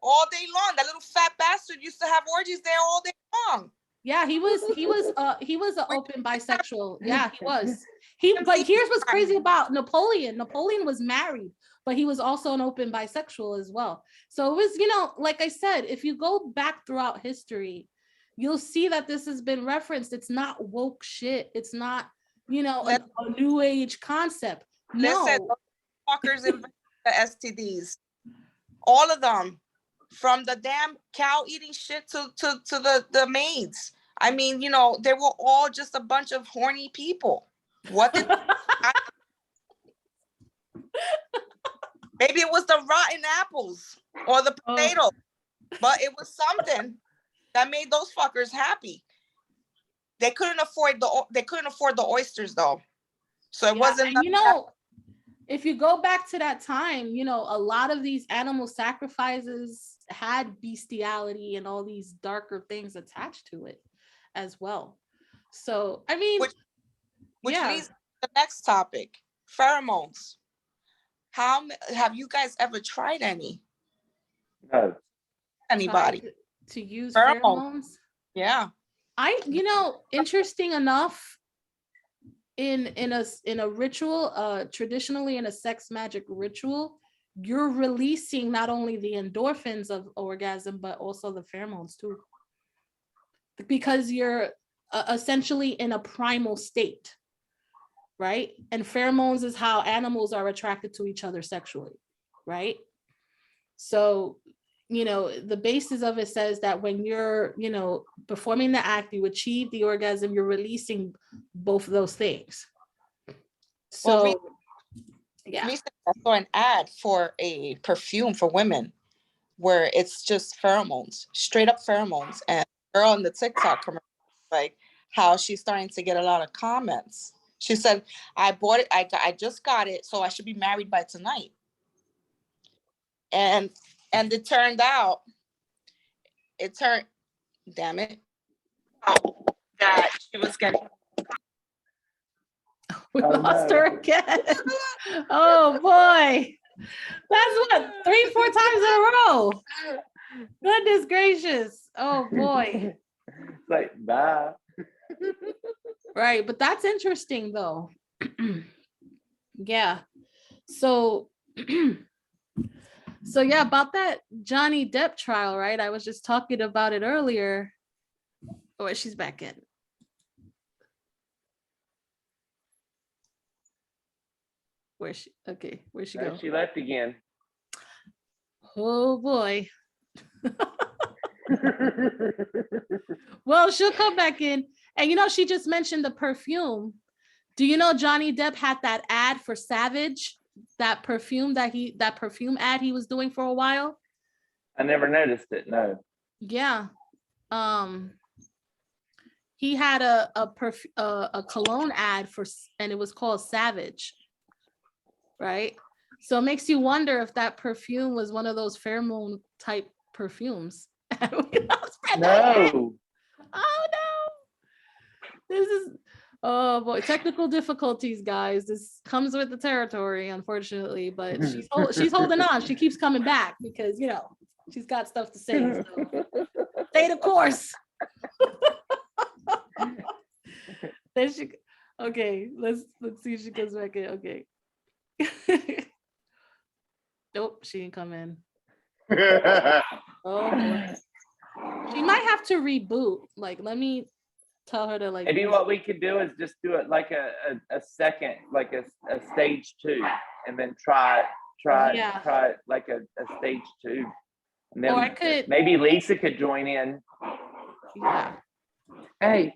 All day long. That little fat bastard used to have orgies there all day long. Yeah, he was an open bisexual. Yeah, he was. But here's what's crazy about Napoleon. Napoleon was married, but he was also an open bisexual as well. So it was, like I said, if you go back throughout history, you'll see that this has been referenced. It's not woke shit. It's not, a new age concept. No. Listen, fuckers invented the STDs. All of them. From the damn cow eating shit to the maids. I mean, they were all just a bunch of horny people. What did maybe it was the rotten apples or the potato, but it was something that made those fuckers happy. They couldn't afford the oysters though, so it wasn't. If you go back to that time, a lot of these animal sacrifices had bestiality and all these darker things attached to it as well. So, I mean, which leads to the next topic, pheromones. How have you guys ever tried any? No. Anybody to use pheromones? Yeah. Interesting enough, in a ritual, traditionally in a sex magic ritual, you're releasing not only the endorphins of orgasm, but also the pheromones too, because you're essentially in a primal state, right? And pheromones is how animals are attracted to each other sexually, right? So, the basis of it says that when you're, performing the act, you achieve the orgasm, you're both of those things. So, recently I saw an ad for a perfume for women where it's just pheromones, straight up pheromones. And the girl in the TikTok commercial, like how she's starting to get a lot of comments. She said, I bought it, I just got it, so I should be married by tonight. And it turned out, damn it, that she was getting. We lost her again. Oh boy. That's what, 3-4 times in a row. Goodness gracious. Oh boy. It's like, bye. Right, but that's interesting though. Yeah. So yeah, about that Johnny Depp trial, right? I was just talking about it earlier. Oh, she's back in. Where's she? Okay, where'd she go? She left again. Oh boy. Well, she'll come back in. And she just mentioned the perfume. Do you know Johnny Depp had that ad for Savage? That perfume ad he was doing for a while? I never noticed it, no. Yeah. He had a cologne ad and it was called Savage. Right? So it makes you wonder if that perfume was one of those pheromone type perfumes. No. Oh no. Oh boy, technical difficulties, guys. This comes with the territory, unfortunately. But she's holding on. She keeps coming back because she's got stuff to say. So stay the course. Then she. Okay, let's see if she comes back in. Okay. Nope, she didn't come in. Oh boy. She might have to reboot. Like, let me tell her to like. Maybe what we could do is just do it like a second, like a stage 2, and then try it like a stage 2. And then Or I could maybe Lisa could join in. Yeah. Hey.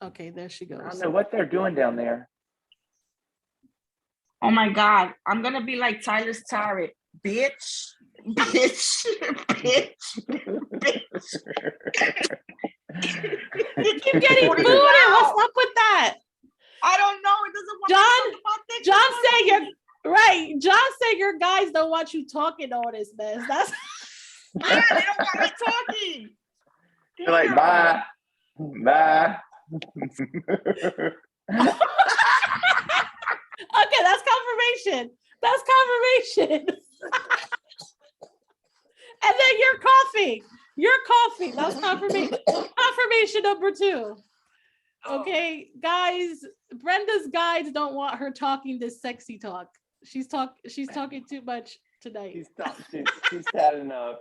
Okay, there she goes. I don't know what they're doing down there. Oh my God, I'm gonna be like Tyler's Tarot, bitch, bitch, bitch, bitch. You keep getting booted. What's up with that? I don't know. It doesn't want John said you're right. John said your guys don't want you talking all this mess. That's yeah, they don't want me talking. They're like, bye. Okay, that's confirmation. That's confirmation. And then you're coughing. You're coughing. That's confirmation. Confirmation number 2. Okay, guys, Brenda's guides don't want her talking this sexy talk. She's talking too much tonight. She's had enough.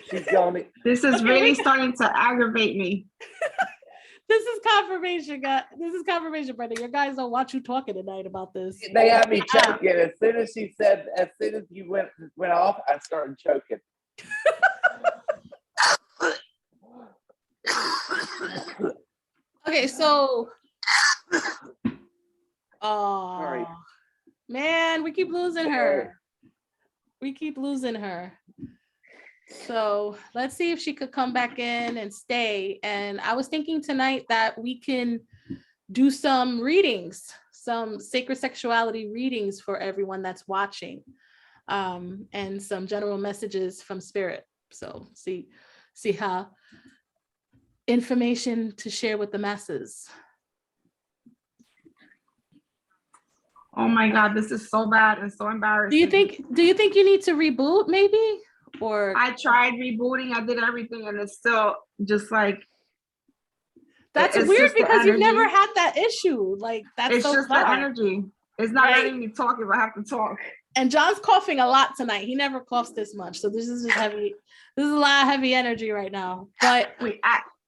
She's going. This is really starting to aggravate me. This is confirmation, guys. This is confirmation, Brenda. Your guys don't want you talking tonight about this. They have me choking. As soon as you went off, I started choking. Okay, so Sorry. Man, we keep losing her. We keep losing her. So let's see if she could come back in and stay. And I was thinking tonight that we can do some readings, some sacred sexuality readings for everyone that's watching, and some general messages from spirit. So see how information to share with the masses. Oh my God, this is so bad and so embarrassing. Do you think you need to reboot maybe? Or I tried rebooting, I did everything, and it's still just like that's it's weird just the because you've energy. never had that issue. Like that's It's so just bad. the energy. It's not Right. letting me talk if I have to talk. And John's coughing a lot tonight. He never coughs this much. So this is just heavy. This is a lot of heavy energy right now. But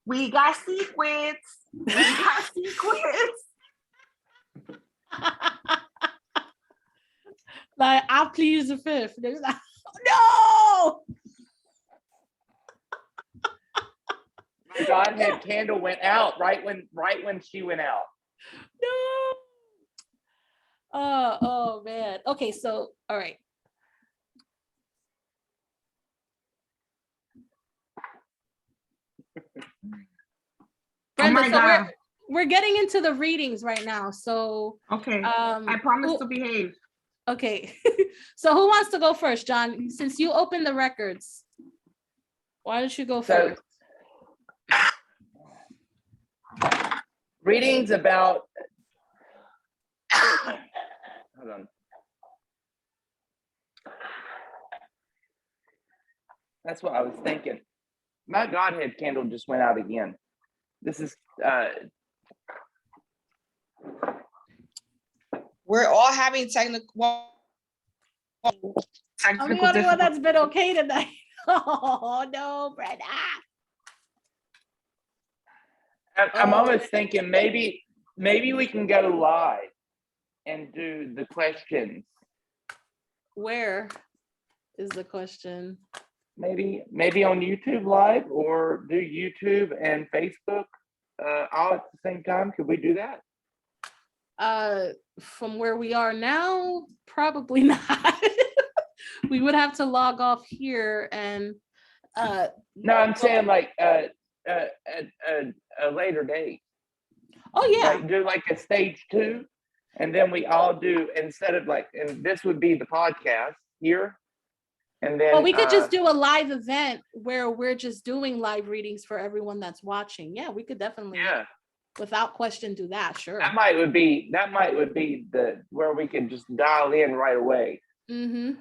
We got sequence. We got sequence. like I plead the 5th. There's like, no. My Godhead candle went out right when she went out. No. Oh man. Okay, so all right. Brenda, my so God. we're getting into the readings right now. So Okay. I promise to behave. Okay. So who wants to go first, John? Since you opened the records, why don't you go first? Readings about. Hold on. That's what I was thinking. My Godhead candle just went out again. This is We're all having technical. I'm the only one that's been okay tonight. Oh no, Brenda. I'm almost thinking maybe we can go live and do the questions. Where is the question? Maybe on YouTube live, or do YouTube and Facebook all at the same time. Could we do that? From where we are now, probably not. We would have to log off here and no, I'm saying like a later date. Oh yeah. Like do like a stage 2, and then we all do, instead of like, and this would be the podcast here, And then Well, we could just do a live event where we're just doing live readings for everyone that's watching. Yeah, we could definitely, without question, do that. Sure. That might would be the where we could just dial in right away. Mm-hmm.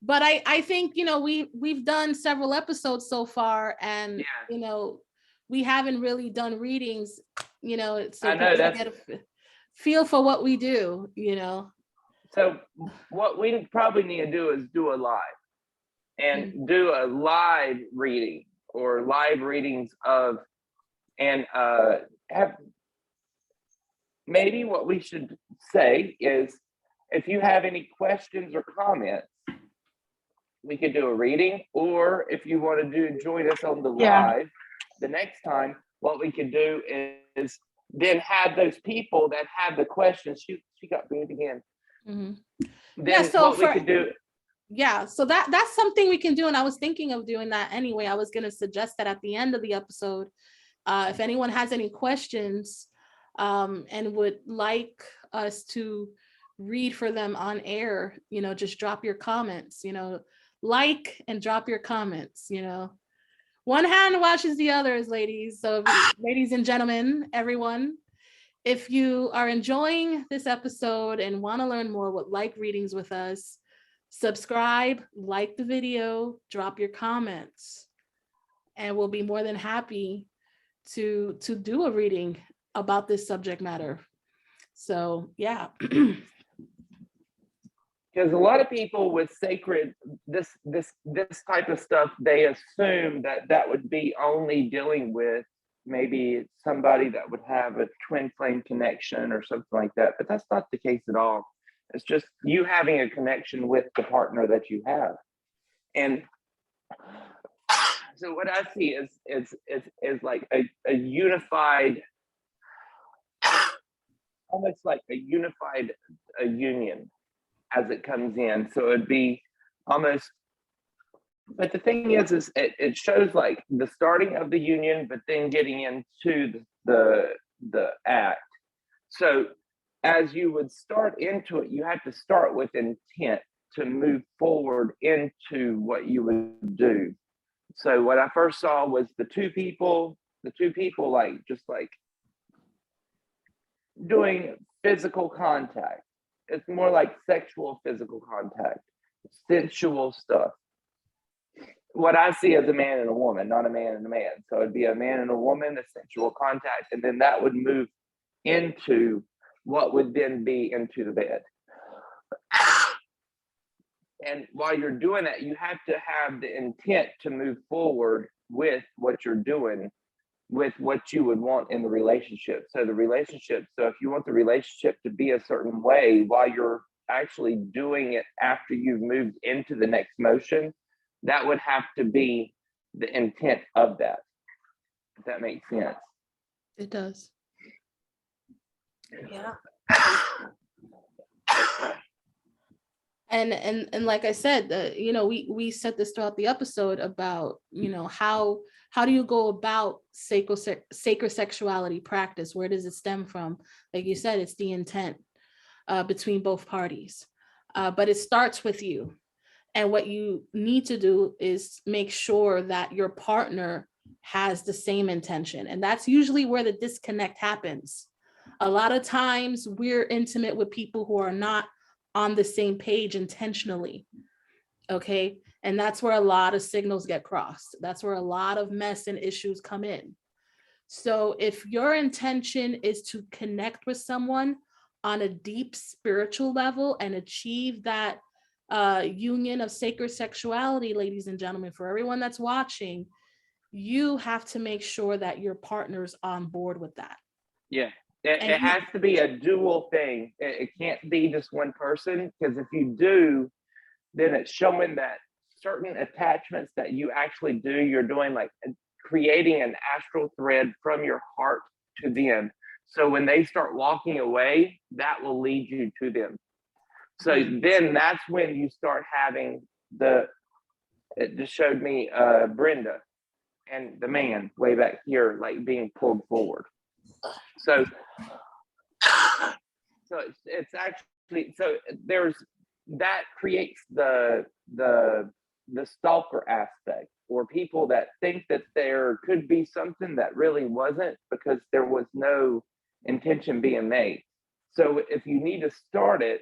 But I think, you know, we've done several episodes so far, and you know, we haven't really done readings, you know, so I know get a feel for what we do, you know. So what we probably need to do is do a live and do a live reading or live readings of, and have, maybe what we should say is, if you have any questions or comments, we could do a reading, or if you want to join us on the live the next time, what we could do is then have those people that have the questions. She got booed again. Then so what we could do. Yeah, so that's something we can do, and I was thinking of doing that anyway. I was going to suggest that at the end of the episode, if anyone has any questions and would like us to read for them on air, you know, just drop your comments, you know, like and drop your comments, you know. One hand washes the others, ladies. So ladies and gentlemen, everyone, if you are enjoying this episode and want to learn more, would like readings with us, subscribe, like the video, drop your comments, and we'll be more than happy to do a reading about this subject matter. So yeah. Because a lot of people with sacred, this type of stuff, they assume that would be only dealing with maybe somebody that would have a twin flame connection or something like that, but that's not the case at all. It's just you having a connection with the partner that you have. And so what I see is like a unified, almost like a unified union as it comes in. So it'd be almost, but the thing is it shows like the starting of the union, but then getting into the act. So as you would start into it, you have to start with intent to move forward into what you would do. So what I first saw was the two people like just like doing physical contact. It's more like sexual physical contact, sensual stuff. What I see as a man and a woman, not a man and a man. So it'd be a man and a woman, a sensual contact, and then that would move into what would then be into the bed. And while you're doing that, you have to have the intent to move forward with what you're doing, with what you would want in the relationship. So if you want the relationship to be a certain way while you're actually doing it after you've moved into the next motion, that would have to be the intent of that. If that makes sense. It does. Yeah. And like I said, you know, we said this throughout the episode about, you know, how do you go about sacred sexuality practice? Where does it stem from? Like you said, it's the intent between both parties, but it starts with you. And what you need to do is make sure that your partner has the same intention. And that's usually where the disconnect happens. A lot of times we're intimate with people who are not on the same page intentionally. Okay. And that's where a lot of signals get crossed. That's where a lot of mess and issues come in. So if your intention is to connect with someone on a deep spiritual level and achieve that union of sacred sexuality, ladies and gentlemen, for everyone that's watching, you have to make sure that your partner's on board with that. Yeah. It has to be a dual thing. It can't be just one person, because if you do, then it's showing that certain attachments that you actually do, you're doing like creating an astral thread from your heart to them. So when they start walking away, that will lead you to them. So then that's when you start having it just showed me Brenda and the man way back here, like being pulled forward. So it's actually, so there's that creates the stalker aspect, or people that think that there could be something that really wasn't, because there was no intention being made. So if you need to start it,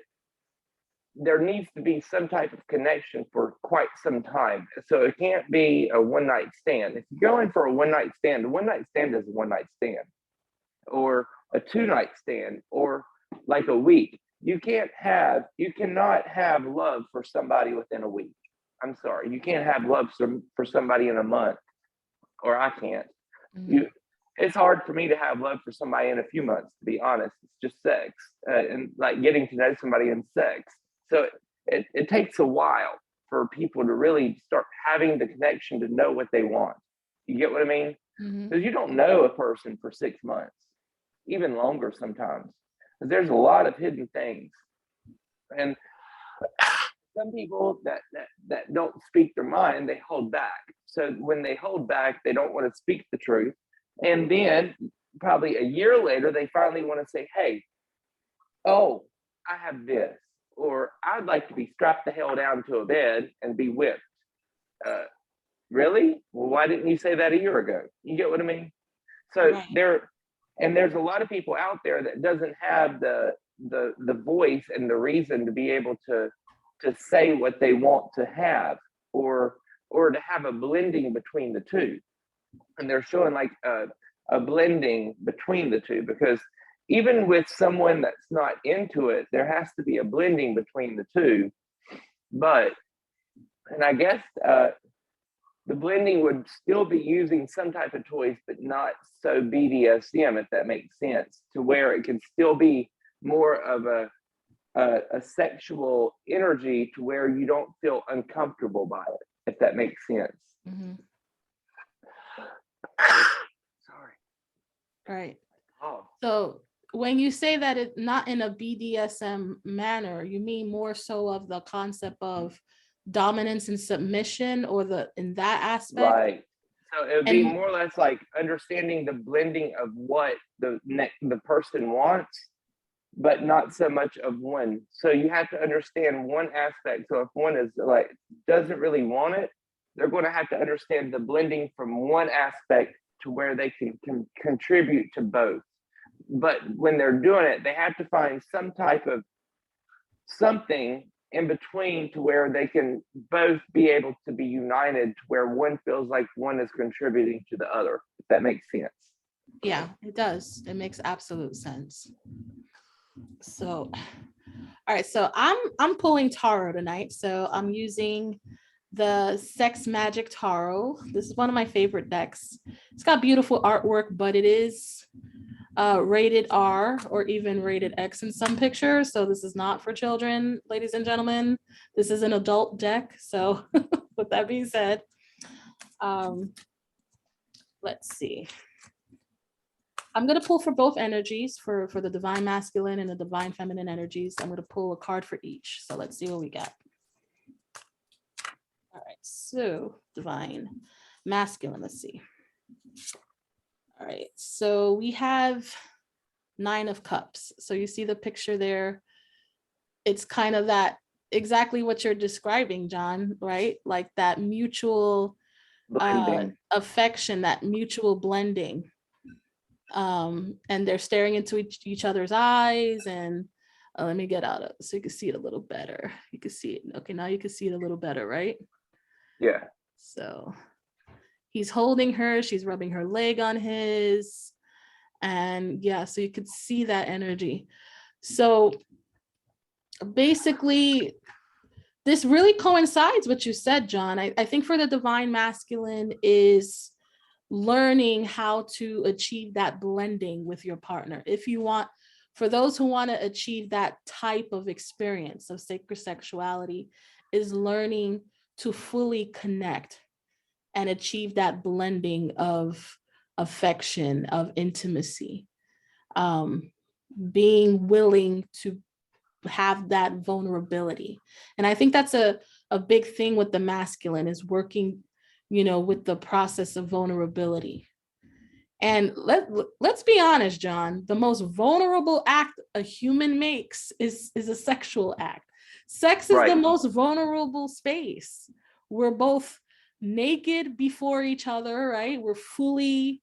there needs to be some type of connection for quite some time. So it can't be a one night stand. If you're going for a one night stand, a one night stand is a one night stand, or a 2 night stand, or like a week. You cannot have love for somebody within a week. I'm sorry, you can't have love for somebody in a month, or I can't. It's hard for me to have love for somebody in a few months, to be honest. It's just sex, and like getting to know somebody in sex. So it takes a while for people to really start having the connection to know what they want. You get what I mean? Because you don't know a person for 6 months, even longer sometimes. There's a lot of hidden things. And some people that don't speak their mind, they hold back. So when they hold back, they don't want to speak the truth. And then probably a year later, they finally want to say, hey, oh, I have this, or I'd like to be strapped the hell down to a bed and be whipped. Really? Well, why didn't you say that a year ago? You get what I mean? So Right. there's a lot of people out there that doesn't have the voice and the reason to be able to say what they want to have, or to have a blending between the two. And they're showing like a blending between the two, because even with someone that's not into it, there has to be a blending between the two. And I guess the blending would still be using some type of toys, but not so BDSM, if that makes sense, to where it can still be more of a sexual energy, to where you don't feel uncomfortable by it, if that makes sense. Sorry. Right. Oh. So when you say that it's not in a BDSM manner, you mean more so of the concept of dominance and submission, or in that aspect? Right. So it would be more or less like understanding the blending of what the person wants, but not so much of one. So you have to understand one aspect. So if one is like doesn't really want it, they're going to have to understand the blending from one aspect to where they can contribute to both. But when they're doing it, they have to find some type of something in between, to where they can both be able to be united, to where one feels like one is contributing to the other, if that makes sense. Yeah, it does. It makes absolute sense. So, all right. So I'm pulling tarot tonight. So I'm using the Sex Magic Tarot. This is one of my favorite decks. It's got beautiful artwork, but it is rated R or even rated X in some pictures. So this is not for children, ladies and gentlemen. This is an adult deck. So with that being said, let's see. I'm going to pull for both energies, for the divine masculine and the divine feminine energies. I'm going to pull a card for each. So let's see what we got. All right, so divine masculine, let's see. All right, so we have 9 of Cups. So you see the picture there. It's kind of that, exactly what you're describing, John, right? Like that mutual affection, that mutual blending. And they're staring into each other's eyes, and let me get out of so you can see it a little better. You can see it. Okay, now you can see it a little better, right? Yeah. So he's holding her, she's rubbing her leg on his, and yeah, so you could see that energy. So basically, this really coincides what you said, John. I think for the divine masculine is learning how to achieve that blending with your partner. If you want, for those who want to achieve that type of experience of sacred sexuality, is learning to fully connect and achieve that blending of affection, of intimacy, being willing to have that vulnerability. And I think that's a big thing with the masculine, is working, with the process of vulnerability. And let's be honest, John, the most vulnerable act a human makes is a sexual act. Sex is the Right. most vulnerable space. We're both naked before each other, right? We're fully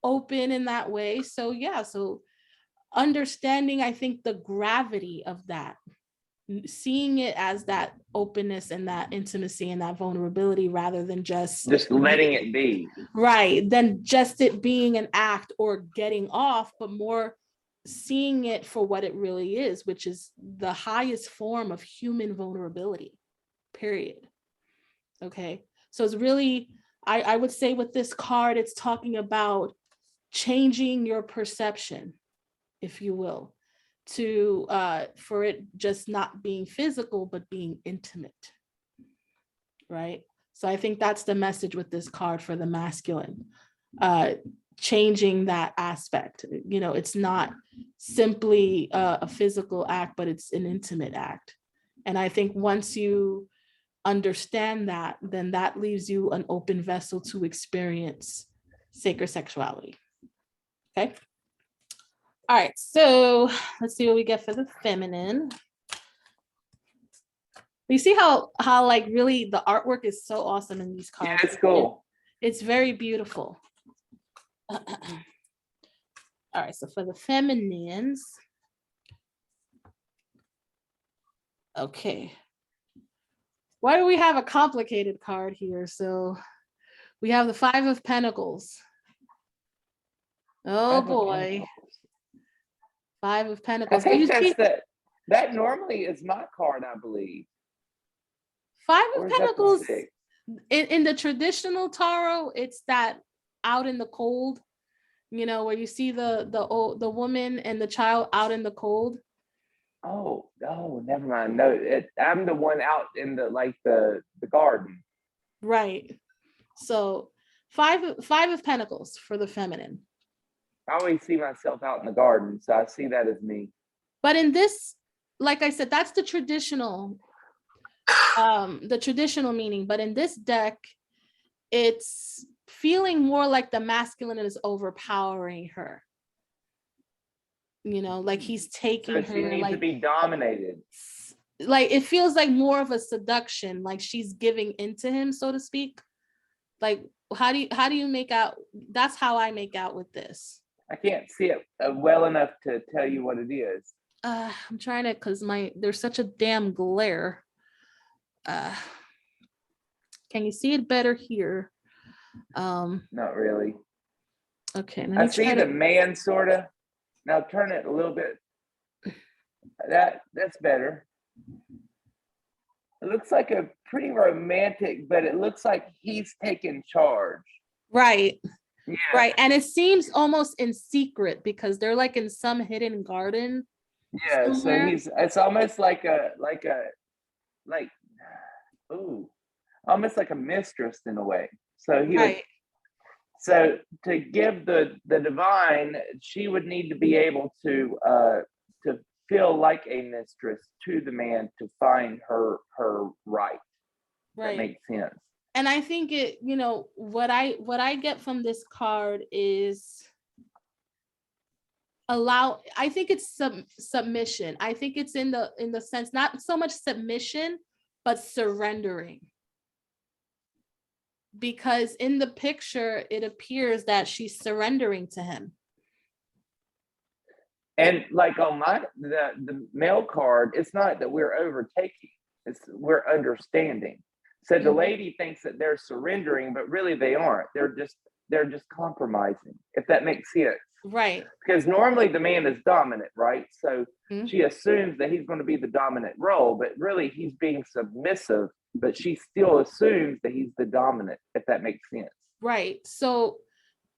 open in that way. So yeah, so understanding, I think, the gravity of that, seeing it as that openness and that intimacy and that vulnerability rather than just letting it be. right, than just it being an act or getting off, but more seeing it for what it really is, which is the highest form of human vulnerability, period. Okay, so it's really, I would say with this card, it's talking about changing your perception, if you will, to for it just not being physical but being intimate, right? So I think that's the message with this card for the masculine, changing that aspect. You know, it's not simply a physical act, but it's an intimate act. And I think once you understand that, then that leaves you an open vessel to experience sacred sexuality. Okay. All right, so let's see what we get for the feminine. You see how like really the artwork is so awesome in these cards. Yeah, it's cool. It's very beautiful. All right, so for the feminines. Okay. Why do we have a complicated card here? So we have the Five of Pentacles. Oh boy. Five of Pentacles. I think that's that normally is my card, I believe. Five of Pentacles in the traditional tarot, it's that out in the cold, you know, where you see the woman and the child out in the cold. Oh, never mind. No, I'm the one out in the garden. Right. So five of Pentacles for the feminine. I always see myself out in the garden, so I see that as me. But in this, like I said, that's the traditional meaning. But in this deck, it's feeling more like the masculine is overpowering her. You know, like he's taking So she her, needs like to be dominated. Like it feels like more of a seduction, like she's giving into him, so to speak. Like how do you make out? That's how I make out with this. I can't see it well enough to tell you what it is. I'm trying to, because there's such a damn glare. Can you see it better here? Not really. Okay, I see the man sort of. Now turn it a little bit. That's better. It looks like a pretty romantic, but it looks like he's taking charge. Right. Yeah. Right. And it seems almost in secret because they're like in some hidden garden. Yeah. Somewhere. So it's almost like almost like a mistress in a way. So so to give the divine, she would need to be able to feel like a mistress to the man to find her right. That makes sense. And I think it, you know, what I get from this card is I think it's submission. I think it's in the sense, not so much submission, but surrendering. Because in the picture, it appears that she's surrendering to him. And like on the male card, it's not that we're overtaking, it's we're understanding. So the lady thinks that they're surrendering, but really they aren't. They're just compromising, if that makes sense. Right. Because normally the man is dominant, right? So she assumes that he's going to be the dominant role, but really he's being submissive, but she still assumes that he's the dominant, if that makes sense. Right. So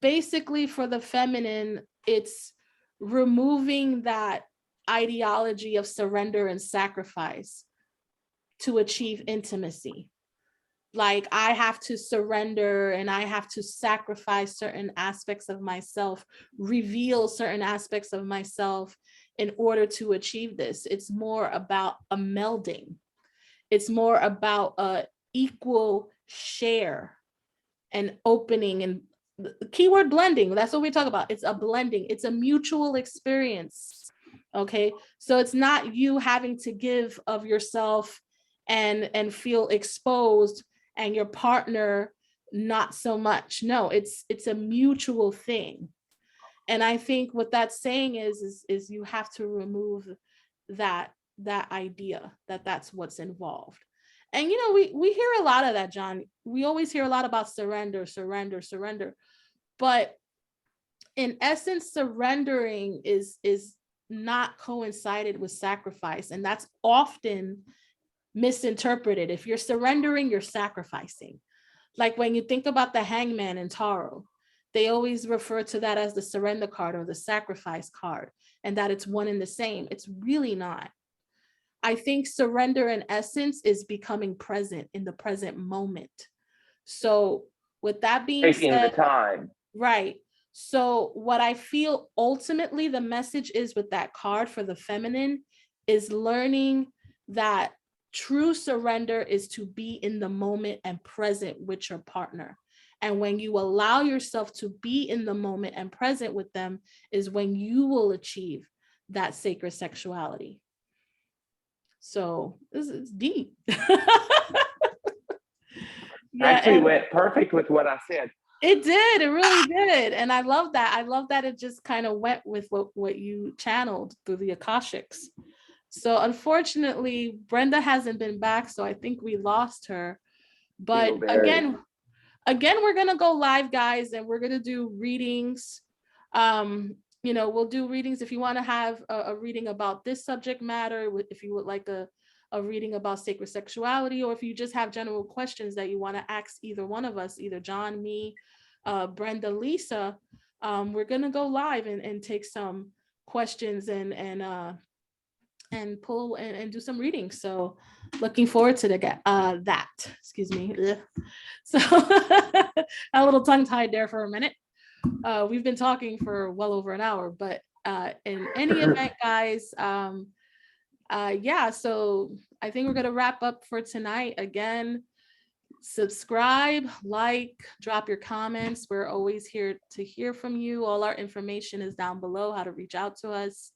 basically for the feminine, it's removing that ideology of surrender and sacrifice to achieve intimacy. Like I have to surrender and I have to sacrifice certain aspects of myself, reveal certain aspects of myself in order to achieve this. It's more about a melding. It's more about a equal share and opening, and the keyword blending. That's what we talk about. It's a blending. It's a mutual experience Okay, so it's not you having to give of yourself and feel exposed, and your partner not so much. No, it's a mutual thing. And I think what that's saying is you have to remove that idea that that's what's involved. And you know, we hear a lot of that, John. We always hear a lot about surrender, surrender, surrender. But in essence, surrendering is not coincided with sacrifice, and that's often misinterpreted. If you're surrendering, you're sacrificing. Like when you think about the hangman in tarot, they always refer to that as the surrender card or the sacrifice card, and that it's one and the same. It's really not. I think surrender in essence is becoming present in the present moment. So with that being Taking said, the time. right. So what I feel ultimately the message is with that card for the feminine is learning that true surrender is to be in the moment and present with your partner. And when you allow yourself to be in the moment and present with them is when you will achieve that sacred sexuality. So this is deep. Actually went perfect with what I said. It did. It really did. And I love that. I love that it just kind of went with what you channeled through the Akashics. So unfortunately, Brenda hasn't been back. So I think we lost her. But again, we're going to go live, guys, and we're going to do readings. You know, we'll do readings if you want to have a reading about this subject matter, if you would like a reading about sacred sexuality, or if you just have general questions that you want to ask either one of us, either John, me, Brenda, Lisa, we're going to go live and take some questions and pull and do some readings. So looking forward to that, excuse me. So a little tongue tied there for a minute. We've been talking for well over an hour, but in any event, guys, yeah, so I think we're going to wrap up for tonight. Again, subscribe, like, drop your comments. We're always here to hear from you. All our information is down below, how to reach out to us.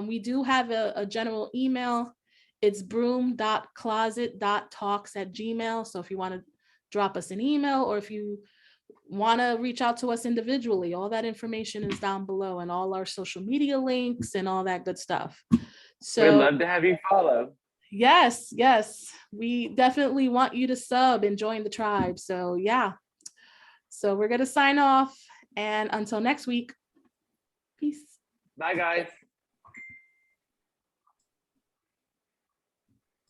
We do have a general email. It's broom.closet.talks@gmail.com. So if you want to drop us an email, or if you want to reach out to us individually, all that information is down below, and all our social media links and all that good stuff. So we'd love to have you follow. Yes, we definitely want you to sub and join the tribe. So yeah, so we're gonna sign off, and until next week, peace. Bye, guys.